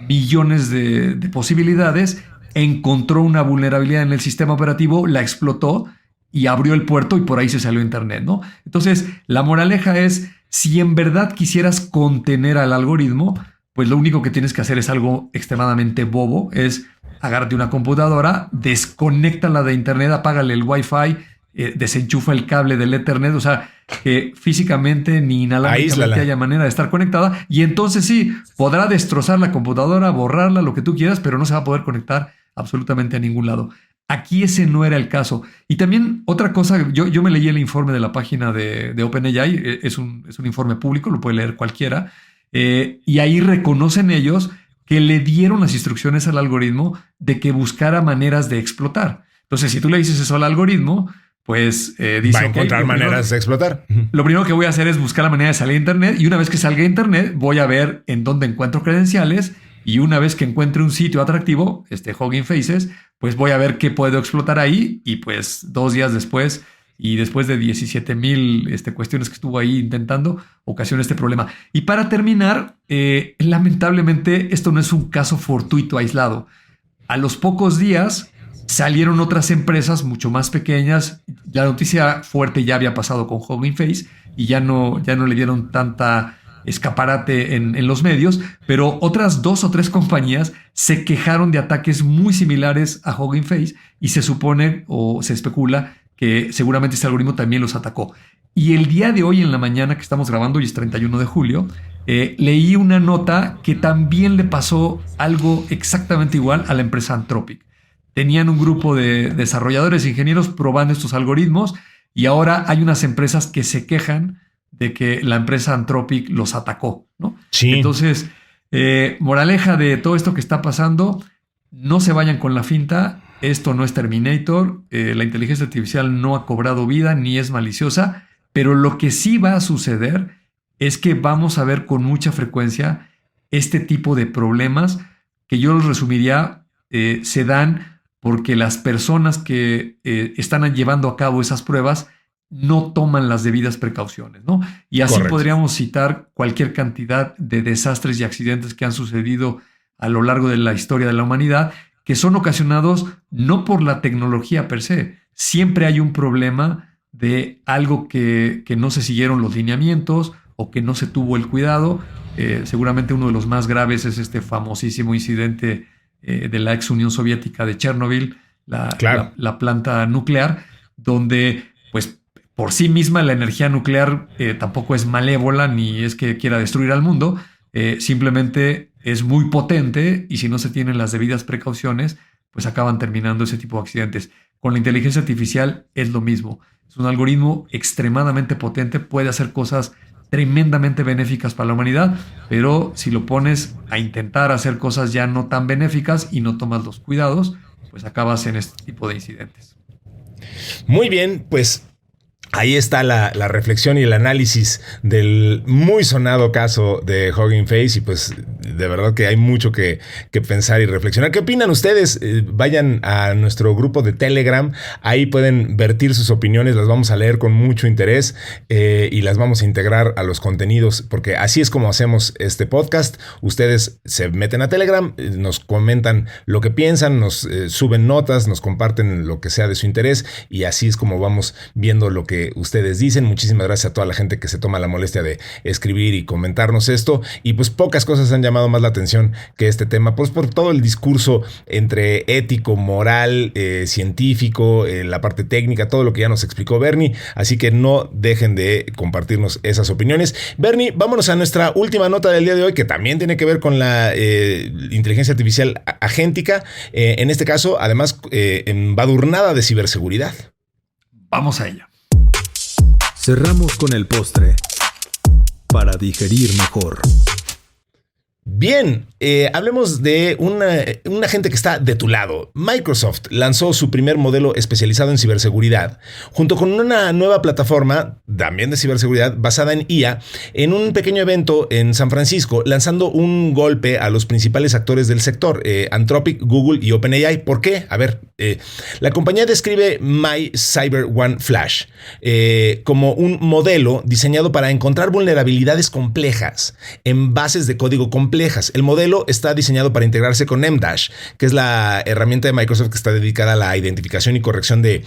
millones de posibilidades, encontró una vulnerabilidad en el sistema operativo, la explotó y abrió el puerto y por ahí se salió a internet, ¿no? Entonces, la moraleja es, si en verdad quisieras contener al algoritmo, pues lo único que tienes que hacer es algo extremadamente bobo, es agárrate una computadora, desconéctala de internet, apágale el Wi-Fi, desenchufa el cable del Ethernet, o sea, que físicamente ni inalámbricamente haya manera de estar conectada, y entonces sí, podrá destrozar la computadora, borrarla, lo que tú quieras, pero no se va a poder conectar absolutamente a ningún lado. Aquí ese no era el caso. Y también otra cosa, yo me leí el informe de la página de OpenAI, es un informe público, lo puede leer cualquiera, y ahí reconocen ellos que le dieron las instrucciones al algoritmo de que buscara maneras de explotar. Entonces, si tú le dices eso al algoritmo, pues dice... Va a encontrar maneras de explotar. Lo primero que voy a hacer es buscar la manera de salir a internet, y una vez que salga a internet voy a ver en dónde encuentro credenciales, y una vez que encuentre un sitio atractivo, Hugging Faces, pues voy a ver qué puedo explotar ahí, y pues 2 días después, y después de 17,000 cuestiones que estuvo ahí intentando, ocasiona este problema. Y para terminar, lamentablemente esto no es un caso fortuito aislado. A los pocos días salieron otras empresas mucho más pequeñas. La noticia fuerte ya había pasado con Hugging Face y ya no le dieron tanta escaparate en los medios, pero otras 2 o 3 compañías se quejaron de ataques muy similares a Hugging Face y se supone o se especula que seguramente este algoritmo también los atacó. Y el día de hoy en la mañana que estamos grabando, y es 31 de julio, leí una nota que también le pasó algo exactamente igual a la empresa Anthropic. Tenían un grupo de desarrolladores e ingenieros probando estos algoritmos y ahora hay unas empresas que se quejan de que la empresa Anthropic los atacó, ¿no? Sí. Entonces, moraleja de todo esto que está pasando, no se vayan con la finta. Esto no es Terminator, la inteligencia artificial no ha cobrado vida ni es maliciosa, pero lo que sí va a suceder es que vamos a ver con mucha frecuencia este tipo de problemas que yo los resumiría, se dan porque las personas que están llevando a cabo esas pruebas no toman las debidas precauciones, ¿no? Y así Correcto. podríamos citar cualquier cantidad de desastres y accidentes que han sucedido a lo largo de la historia de la humanidad, que son ocasionados no por la tecnología per se. Siempre hay un problema de algo que no se siguieron los lineamientos o que no se tuvo el cuidado. Seguramente uno de los más graves es este famosísimo incidente de la ex Unión Soviética de Chernobyl, la planta nuclear, donde pues por sí misma la energía nuclear tampoco es malévola ni es que quiera destruir al mundo, simplemente es muy potente y si no se tienen las debidas precauciones, pues acaban terminando ese tipo de accidentes. Con la inteligencia artificial es lo mismo. Es un algoritmo extremadamente potente, puede hacer cosas tremendamente benéficas para la humanidad, pero si lo pones a intentar hacer cosas ya no tan benéficas y no tomas los cuidados, pues acabas en este tipo de incidentes. Muy bien, pues Ahí está la reflexión y el análisis del muy sonado caso de Hugging Face y pues de verdad que hay mucho que pensar y reflexionar. ¿Qué opinan ustedes? Vayan a nuestro grupo de Telegram, ahí pueden vertir sus opiniones, las vamos a leer con mucho interés y las vamos a integrar a los contenidos porque así es como hacemos este podcast. Ustedes se meten a Telegram, nos comentan lo que piensan, nos suben notas, nos comparten lo que sea de su interés y así es como vamos viendo lo que ustedes dicen. Muchísimas gracias a toda la gente que se toma la molestia de escribir y comentarnos esto. Y pues pocas cosas han llamado más la atención que este tema, pues por todo el discurso entre ético, moral, científico, la parte técnica, todo lo que ya nos explicó Bernie. Así que no dejen de compartirnos esas opiniones. Bernie, vámonos a nuestra última nota del día de hoy, que también tiene que ver con la inteligencia artificial agéntica. En este caso, además, embadurnada de ciberseguridad. Vamos a ella. Cerramos con el postre para digerir mejor. Bien, hablemos de una gente que está de tu lado. Microsoft lanzó su primer modelo especializado en ciberseguridad, junto con una nueva plataforma, también de ciberseguridad, basada en IA, en un pequeño evento en San Francisco, lanzando un golpe a los principales actores del sector, Anthropic, Google y OpenAI. ¿Por qué? A ver, la compañía describe My Cyber One Flash como un modelo diseñado para encontrar vulnerabilidades complejas en bases de código complejas. El modelo está diseñado para integrarse con Mdash, que es la herramienta de Microsoft que está dedicada a la identificación y corrección de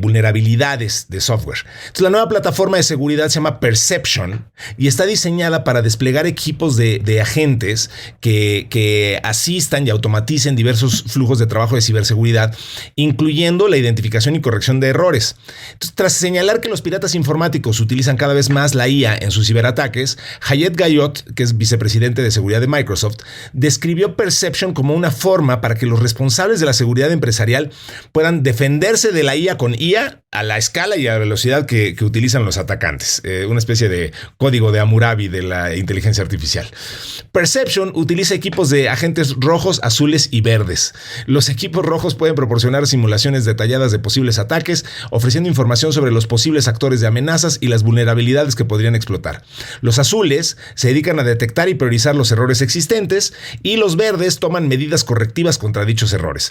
vulnerabilidades de software. Entonces, la nueva plataforma de seguridad se llama Perception y está diseñada para desplegar equipos de agentes que asistan y automaticen diversos flujos de trabajo de ciberseguridad, incluyendo la identificación y corrección de errores. Entonces, tras señalar que los piratas informáticos utilizan cada vez más la IA en sus ciberataques, Hayat Gayot, que es vicepresidente de seguridad de Microsoft, describió Perception como una forma para que los responsables de la seguridad empresarial puedan defenderse de la IA con IA a la escala y a la velocidad que utilizan los atacantes. Una especie de código de Hammurabi de la inteligencia artificial. Perception utiliza equipos de agentes rojos, azules y verdes. Los equipos rojos pueden proporcionar simulaciones detalladas de posibles ataques, ofreciendo información sobre los posibles actores de amenazas y las vulnerabilidades que podrían explotar. Los azules se dedican a detectar y priorizar los errores existentes y los verdes toman medidas correctivas contra dichos errores.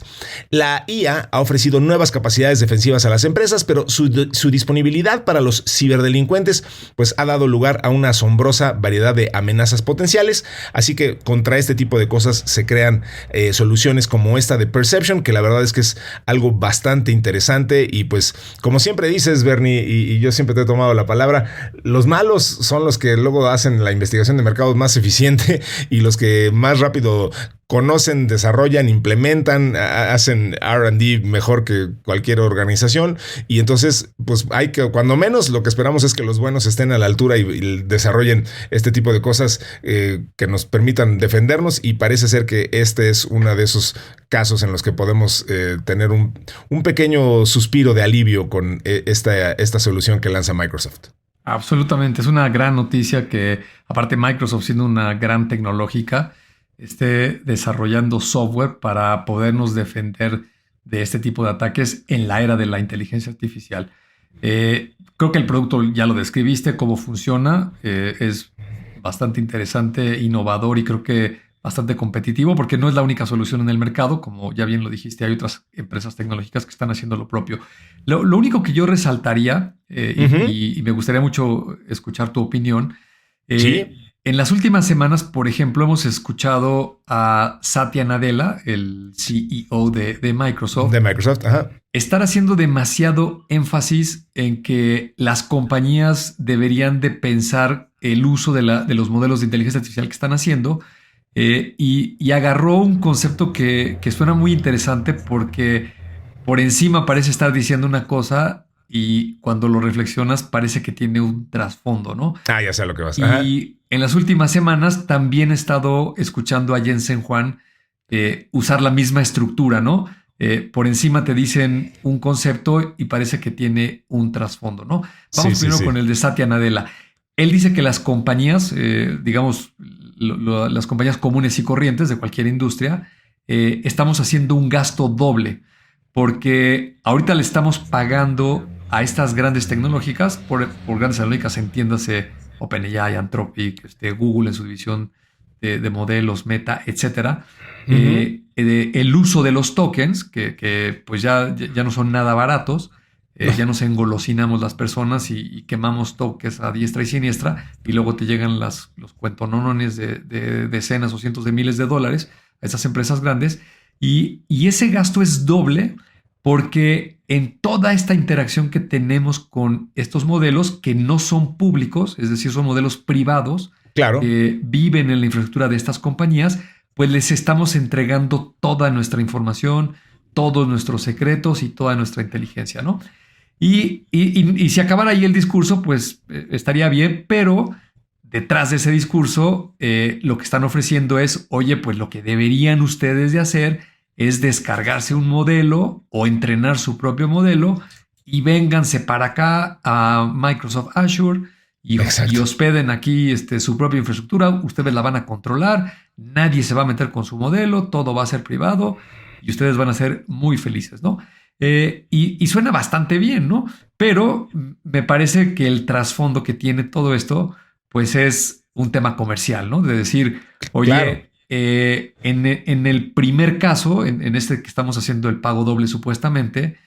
La IA ha ofrecido nuevas capacidades defensivas a las empresas, pero su disponibilidad para los ciberdelincuentes pues ha dado lugar a una asombrosa variedad de amenazas potenciales, así que contra este tipo de cosas se crean soluciones como esta de Perception, que la verdad es que es algo bastante interesante y pues como siempre dices, Bernie, y yo siempre te he tomado la palabra, los malos son los que luego hacen la investigación de mercados más eficiente y los que más rápido conocen, desarrollan, implementan, hacen R&D mejor que cualquier organización y entonces pues hay que, cuando menos lo que esperamos es que los buenos estén a la altura y desarrollen este tipo de cosas que nos permitan defendernos y parece ser que este es uno de esos casos en los que podemos tener un pequeño suspiro de alivio con esta solución que lanza Microsoft. Absolutamente, es una gran noticia que aparte Microsoft siendo una gran tecnológica esté desarrollando software para podernos defender de este tipo de ataques en la era de la inteligencia artificial. Creo que el producto ya lo describiste, cómo funciona, es bastante interesante, innovador y creo que bastante competitivo porque no es la única solución en el mercado, como ya bien lo dijiste, hay otras empresas tecnológicas que están haciendo lo propio. Lo único que yo resaltaría, y me gustaría mucho escuchar tu opinión, ¿sí? En las últimas semanas, por ejemplo, hemos escuchado a Satya Nadella, el CEO de Microsoft. De Microsoft, ajá. Estar haciendo demasiado énfasis en que las compañías deberían de pensar el uso de los modelos de inteligencia artificial que están haciendo y agarró un concepto que suena muy interesante porque por encima parece estar diciendo una cosa y cuando lo reflexionas parece que tiene un trasfondo, ¿no? Ya sé lo que vas a decir. Y en las últimas semanas también he estado escuchando a Jensen Huang usar la misma estructura, ¿no? Por encima te dicen un concepto y parece que tiene un trasfondo, ¿no? Vamos primero con el de Satya Nadella. Él dice que las compañías, digamos, las compañías comunes y corrientes de cualquier industria, estamos haciendo un gasto doble porque ahorita le estamos pagando a estas grandes tecnológicas, por grandes tecnológicas entiéndase OpenAI, Anthropic, Google en su división de modelos, Meta, etcétera. El uso de los tokens, que pues ya no son nada baratos, ya nos engolosinamos las personas y quemamos tokens a diestra y siniestra, y luego te llegan los cuentonones de decenas o cientos de miles de dólares a esas empresas grandes, y ese gasto es doble porque en toda esta interacción que tenemos con estos modelos que no son públicos, es decir, son modelos privados, claro, que viven en la infraestructura de estas compañías, pues les estamos entregando toda nuestra información, todos nuestros secretos y toda nuestra inteligencia, ¿no? Y si acabara ahí el discurso, pues estaría bien, pero detrás de ese discurso lo que están ofreciendo es, oye, pues lo que deberían ustedes de hacer es descargarse un modelo o entrenar su propio modelo y vénganse para acá a Microsoft Azure y hospeden aquí su propia infraestructura. Ustedes la van a controlar, nadie se va a meter con su modelo, todo va a ser privado y ustedes van a ser muy felices, ¿no? Y suena bastante bien, ¿no? Pero me parece que el trasfondo que tiene todo esto, pues es un tema comercial, ¿no? De decir, oye, claro, en el primer caso, en este que estamos haciendo el pago doble supuestamente,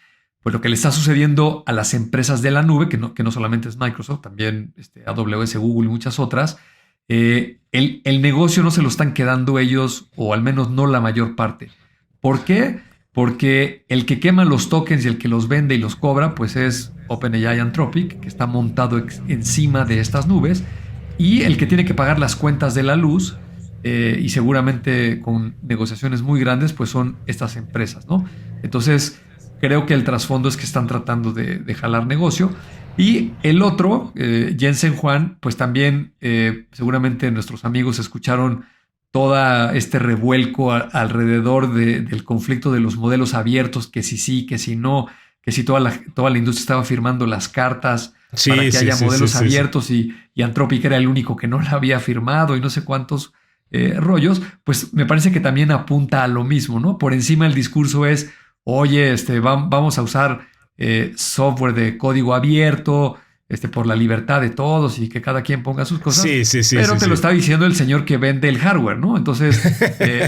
pues lo que le está sucediendo a las empresas de la nube, que no solamente es Microsoft, también AWS, Google y muchas otras, el negocio no se lo están quedando ellos, o al menos no la mayor parte. ¿Por qué? Porque el que quema los tokens y el que los vende y los cobra, pues es OpenAI Anthropic, que está montado encima de estas nubes, y el que tiene que pagar las cuentas de la luz, y seguramente con negociaciones muy grandes, pues son estas empresas, ¿no? Entonces, creo que el trasfondo es que están tratando de jalar negocio. Y el otro, Jensen Huang, pues también seguramente nuestros amigos escucharon todo este revuelco alrededor del conflicto de los modelos abiertos, que si sí, que si no, que si toda la industria estaba firmando las cartas para que haya modelos abiertos. Y Anthropic era el único que no la había firmado y no sé cuántos rollos. Pues me parece que también apunta a lo mismo, ¿no? Por encima el discurso es, oye, vamos a usar software de código abierto, por la libertad de todos y que cada quien ponga sus cosas. Pero te lo está diciendo el señor que vende el hardware, ¿no? Entonces,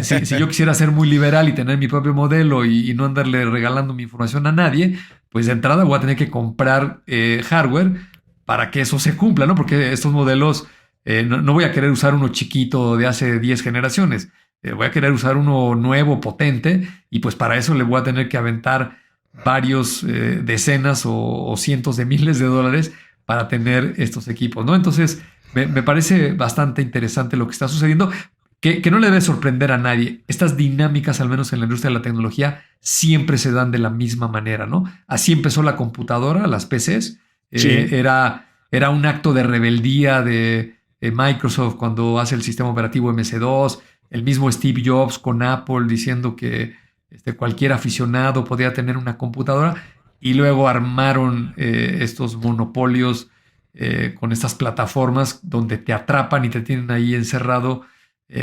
si yo quisiera ser muy liberal y tener mi propio modelo y no andarle regalando mi información a nadie, pues de entrada voy a tener que comprar hardware para que eso se cumpla, ¿no? Porque estos modelos, no voy a querer usar uno chiquito de hace 10 generaciones. Voy a querer usar uno nuevo, potente, y pues para eso le voy a tener que aventar varios decenas o cientos de miles de dólares para tener estos equipos, ¿no? Entonces, me parece bastante interesante lo que está sucediendo, que no le debe sorprender a nadie. Estas dinámicas, al menos en la industria de la tecnología, siempre se dan de la misma manera, ¿no? Así empezó la computadora, las PCs. Era un acto de rebeldía de Microsoft cuando hace el sistema operativo MS2, el mismo Steve Jobs con Apple diciendo que cualquier aficionado podía tener una computadora, y luego armaron estos monopolios con estas plataformas donde te atrapan y te tienen ahí encerrado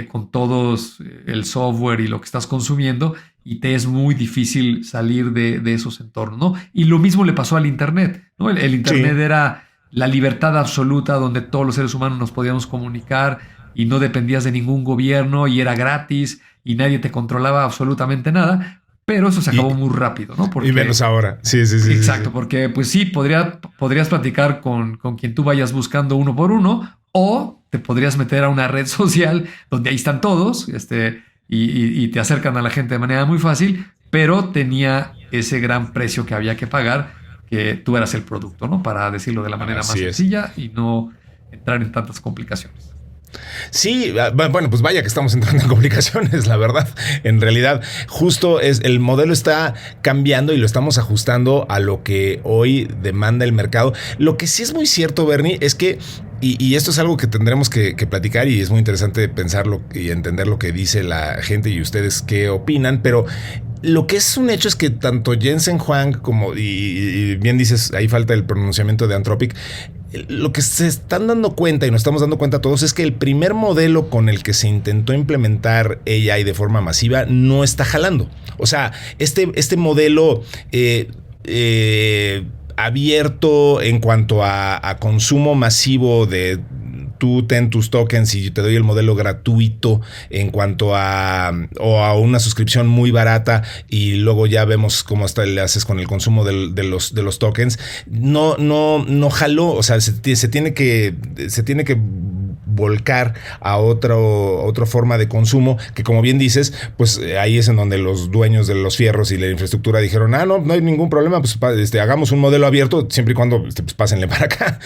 con todos el software y lo que estás consumiendo, y te es muy difícil salir de esos entornos, ¿no? Y lo mismo le pasó al Internet, ¿no? El Internet era la libertad absoluta donde todos los seres humanos nos podíamos comunicar y no dependías de ningún gobierno y era gratis y nadie te controlaba absolutamente nada, pero eso se acabó muy rápido, ¿no? Y menos ahora. Sí. Exacto, porque pues sí, podrías platicar con quien tú vayas buscando uno por uno, o te podrías meter a una red social donde ahí están todos y te acercan a la gente de manera muy fácil, pero tenía ese gran precio que había que pagar, que tú eras el producto, ¿no? Para decirlo de la manera más sencilla y no entrar en tantas complicaciones. Sí, bueno, pues vaya que estamos entrando en complicaciones, la verdad. En realidad, justo el modelo está cambiando y lo estamos ajustando a lo que hoy demanda el mercado. Lo que sí es muy cierto, Bernie, es que, y esto es algo que tendremos que platicar, y es muy interesante pensarlo y entender lo que dice la gente y ustedes qué opinan, pero lo que es un hecho es que tanto Jensen Huang como, y bien dices, ahí falta el pronunciamiento de Anthropic, lo que se están dando cuenta y nos estamos dando cuenta todos es que el primer modelo con el que se intentó implementar AI de forma masiva no está jalando. O sea, este modelo abierto en cuanto a consumo masivo de tú ten tus tokens y te doy el modelo gratuito en cuanto o a una suscripción muy barata y luego ya vemos cómo le haces con el consumo de los tokens. No jaló, o sea, se tiene que volcar a otra forma de consumo que, como bien dices, pues ahí es en donde los dueños de los fierros y la infraestructura dijeron, no hay ningún problema, pues hagamos un modelo abierto siempre y cuando pues pásenle para acá.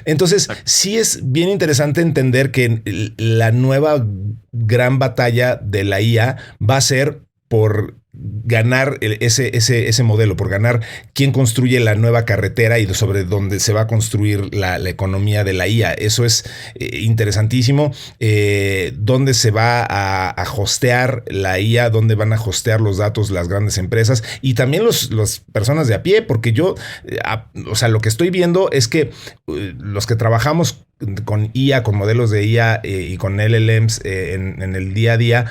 Entonces sí es bien interesante entender que la nueva gran batalla de la IA va a ser por ganar ese modelo, por ganar quién construye la nueva carretera y sobre dónde se va a construir la economía de la IA. Eso es interesantísimo. Dónde se va a hostear la IA, dónde van a hostear los datos las grandes empresas y también las personas de a pie, porque yo, o sea, lo que estoy viendo es que los que trabajamos con IA, con modelos de IA y con LLMs en el día a día,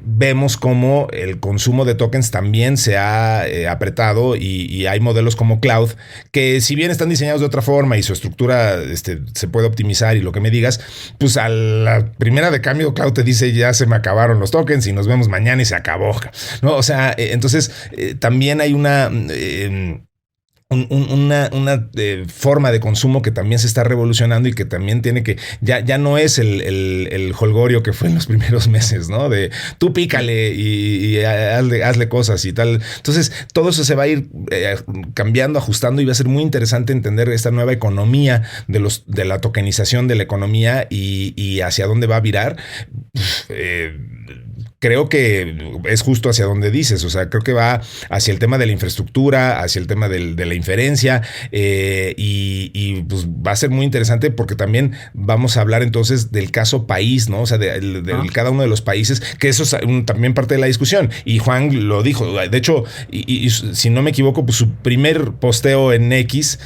vemos cómo el consumo de tokens también se ha apretado y hay modelos como Cloud que, si bien están diseñados de otra forma y su estructura se puede optimizar y lo que me digas, pues a la primera de cambio Cloud te dice ya se me acabaron los tokens y nos vemos mañana y se acabó, ¿no? O sea, entonces también hay una forma de consumo que también se está revolucionando y que también tiene que, ya no es el jolgorio que fue en los primeros meses, ¿no? De tú pícale y hazle cosas y tal. Entonces, todo eso se va a ir cambiando, ajustando y va a ser muy interesante entender esta nueva economía de la tokenización de la economía y hacia dónde va a virar. Creo que es justo hacia donde dices, o sea, creo que va hacia el tema de la infraestructura, hacia el tema de la inferencia y pues va a ser muy interesante porque también vamos a hablar entonces del caso país, ¿no? O sea, de cada uno de los países, que eso es también parte de la discusión y Juan lo dijo, de hecho, y si no me equivoco, pues su primer posteo en X,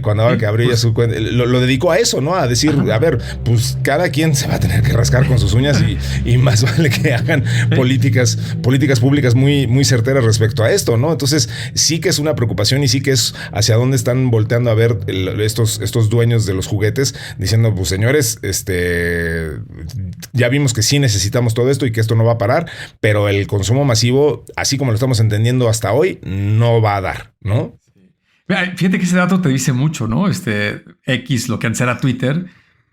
cuando ahora que abrió ya su cuenta, lo dedicó a eso, ¿no? A decir, a ver, pues cada quien se va a tener que rascar con sus uñas y más vale que hagan políticas públicas muy, muy certeras respecto a esto, ¿no? Entonces sí que es una preocupación y sí que es hacia dónde están volteando a ver estos dueños de los juguetes diciendo, pues señores, ya vimos que sí necesitamos todo esto y que esto no va a parar, pero el consumo masivo, así como lo estamos entendiendo hasta hoy, no va a dar, ¿no? Fíjate que ese dato te dice mucho, ¿no? X, lo que antes era Twitter,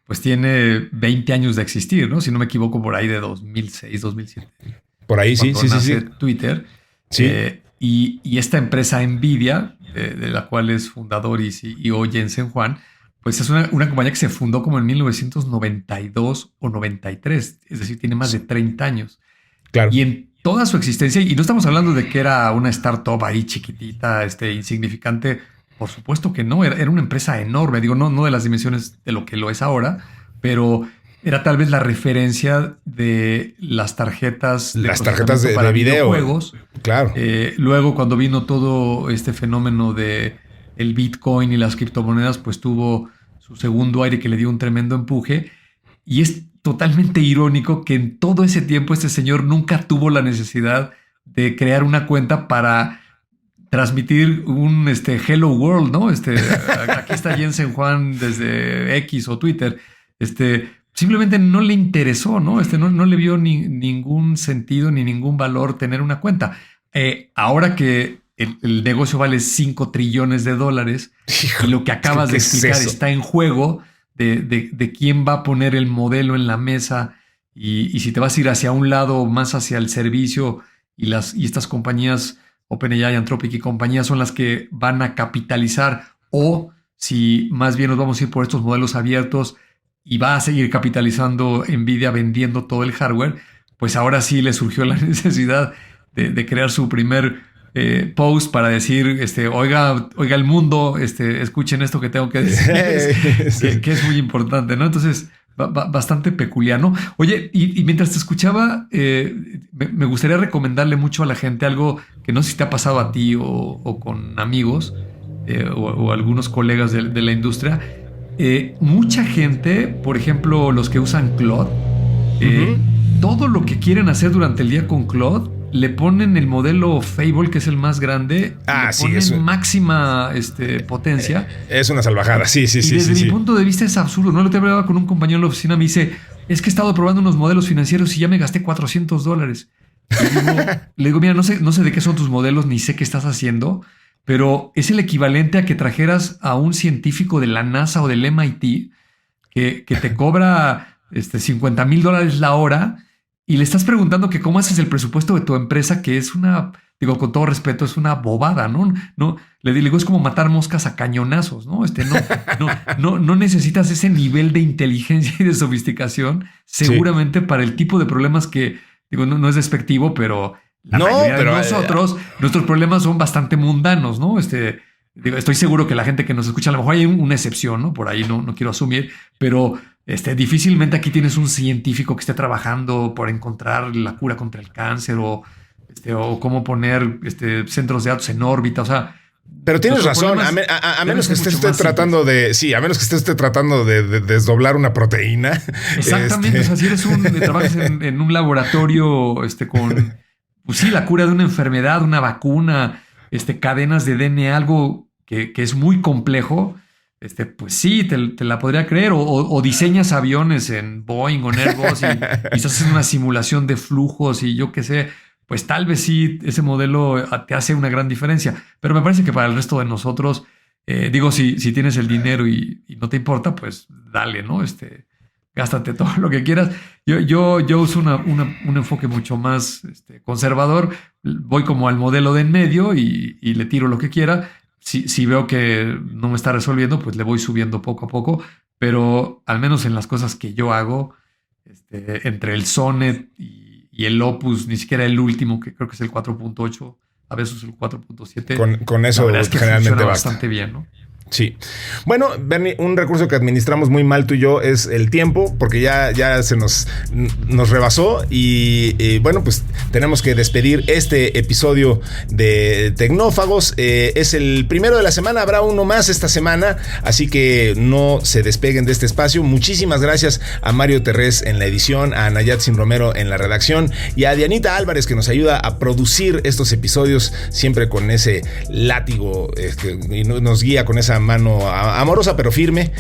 pues tiene 20 años de existir, ¿no? Si no me equivoco, por ahí de 2006, 2007. Por ahí, sí. Twitter. Sí. Y esta empresa Nvidia, de la cual es fundador y CEO Jensen Huang, pues es una compañía que se fundó como en 1992 o 93. Es decir, tiene más de 30 años. Claro. Y en toda su existencia, y no estamos hablando de que era una startup ahí chiquitita, insignificante. Por supuesto que no, era una empresa enorme, digo, no de las dimensiones de lo que lo es ahora, pero era tal vez la referencia de las tarjetas de video, videojuegos. Claro. Luego, cuando vino todo este fenómeno de el Bitcoin y las criptomonedas, pues tuvo su segundo aire que le dio un tremendo empuje. Y es totalmente irónico que en todo ese tiempo este señor nunca tuvo la necesidad de crear una cuenta para transmitir un Hello World, ¿no? Aquí está Jensen Huang desde X o Twitter. Simplemente no le interesó, ¿no? No le vio ningún sentido ni ningún valor tener una cuenta. Ahora que el negocio vale $5 trillones y lo que acabas de explicar está en juego de quién va a poner el modelo en la mesa y si te vas a ir hacia un lado más hacia el servicio y estas compañías OpenAI, Anthropic y compañía son las que van a capitalizar, o si más bien nos vamos a ir por estos modelos abiertos y va a seguir capitalizando Nvidia vendiendo todo el hardware, pues ahora sí le surgió la necesidad de crear su primer post para decir, oiga el mundo, escuchen esto que tengo que decir, que es muy importante, ¿no? Entonces, bastante peculiar, ¿no? Oye, y mientras te escuchaba, me gustaría recomendarle mucho a la gente algo que no sé si te ha pasado a ti o con amigos o algunos colegas de la industria. Mucha gente, por ejemplo, los que usan Claude, todo lo que quieren hacer durante el día con Claude le ponen el modelo Fable, que es el más grande, le ponen máxima potencia. Es una salvajada, sí. Desde mi punto de vista es absurdo. No lo te hablaba con un compañero en la oficina, me dice, es que he estado probando unos modelos financieros y ya me gasté $400. Le digo, mira, no sé de qué son tus modelos, ni sé qué estás haciendo, pero es el equivalente a que trajeras a un científico de la NASA o del MIT que te cobra $50,000 la hora y le estás preguntando que cómo haces el presupuesto de tu empresa, que es con todo respeto, es una bobada, ¿no? Le digo, es como matar moscas a cañonazos, ¿no? No necesitas ese nivel de inteligencia y de sofisticación, seguramente para el tipo de problemas que, no es despectivo, pero la mayoría de nosotros, nuestros problemas son bastante mundanos, ¿no? Estoy seguro que la gente que nos escucha, a lo mejor hay una excepción, ¿no? Por ahí no quiero asumir, pero difícilmente aquí tienes un científico que esté trabajando por encontrar la cura contra el cáncer o cómo poner centros de datos en órbita, o sea. Pero tienes razón, a menos que estés tratando de desdoblar una proteína. Exactamente, o sea, si eres trabajas en un laboratorio con, pues sí, la cura de una enfermedad, una vacuna, cadenas de DNA, algo que es muy complejo, pues sí, te la podría creer. O diseñas aviones en Boeing o en Airbus y haces una simulación de flujos y yo qué sé. Pues tal vez sí, ese modelo te hace una gran diferencia. Pero me parece que para el resto de nosotros, si tienes el dinero y no te importa, pues dale, ¿no? Gástate todo lo que quieras. Yo uso un enfoque mucho más conservador. Voy como al modelo de en medio y le tiro lo que quiera. Si veo que no me está resolviendo, pues le voy subiendo poco a poco. Pero al menos en las cosas que yo hago, entre el Sonnet y el Opus, ni siquiera el último, que creo que es el 4.8, a veces el 4.7. Con eso generalmente basta. Bastante bien, ¿no? Sí. Bueno, Bernie, un recurso que administramos muy mal tú y yo es el tiempo, porque ya se nos rebasó y bueno, pues tenemos que despedir este episodio de Tecnófagos. Es el primero de la semana, habrá uno más esta semana, así que no se despeguen de este espacio. Muchísimas gracias a Mario Terrés en la edición, a Nayatsin Romero en la redacción y a Dianita Álvarez, que nos ayuda a producir estos episodios siempre con ese látigo y nos guía con esa mano amorosa pero firme,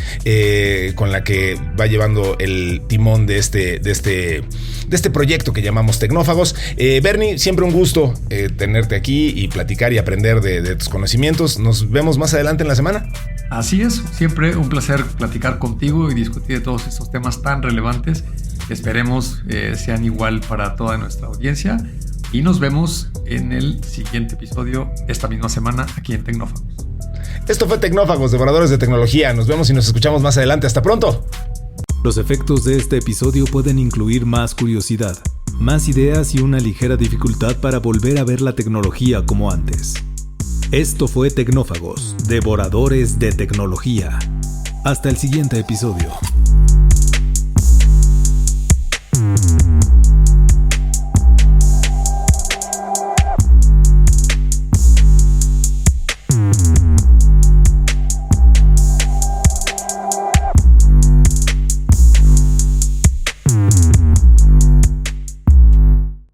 con la que va llevando el timón de este proyecto que llamamos Tecnófagos. Bernie, siempre un gusto tenerte aquí y platicar y aprender de tus conocimientos. Nos vemos más adelante en la semana. Así es, siempre un placer platicar contigo y discutir de todos estos temas tan relevantes que esperemos sean igual para toda nuestra audiencia, y nos vemos en el siguiente episodio esta misma semana aquí en Tecnófagos. Esto fue Tecnófagos, devoradores de tecnología. Nos vemos y nos escuchamos más adelante. ¡Hasta pronto! Los efectos de este episodio pueden incluir más curiosidad, más ideas y una ligera dificultad para volver a ver la tecnología como antes. Esto fue Tecnófagos, devoradores de tecnología. Hasta el siguiente episodio.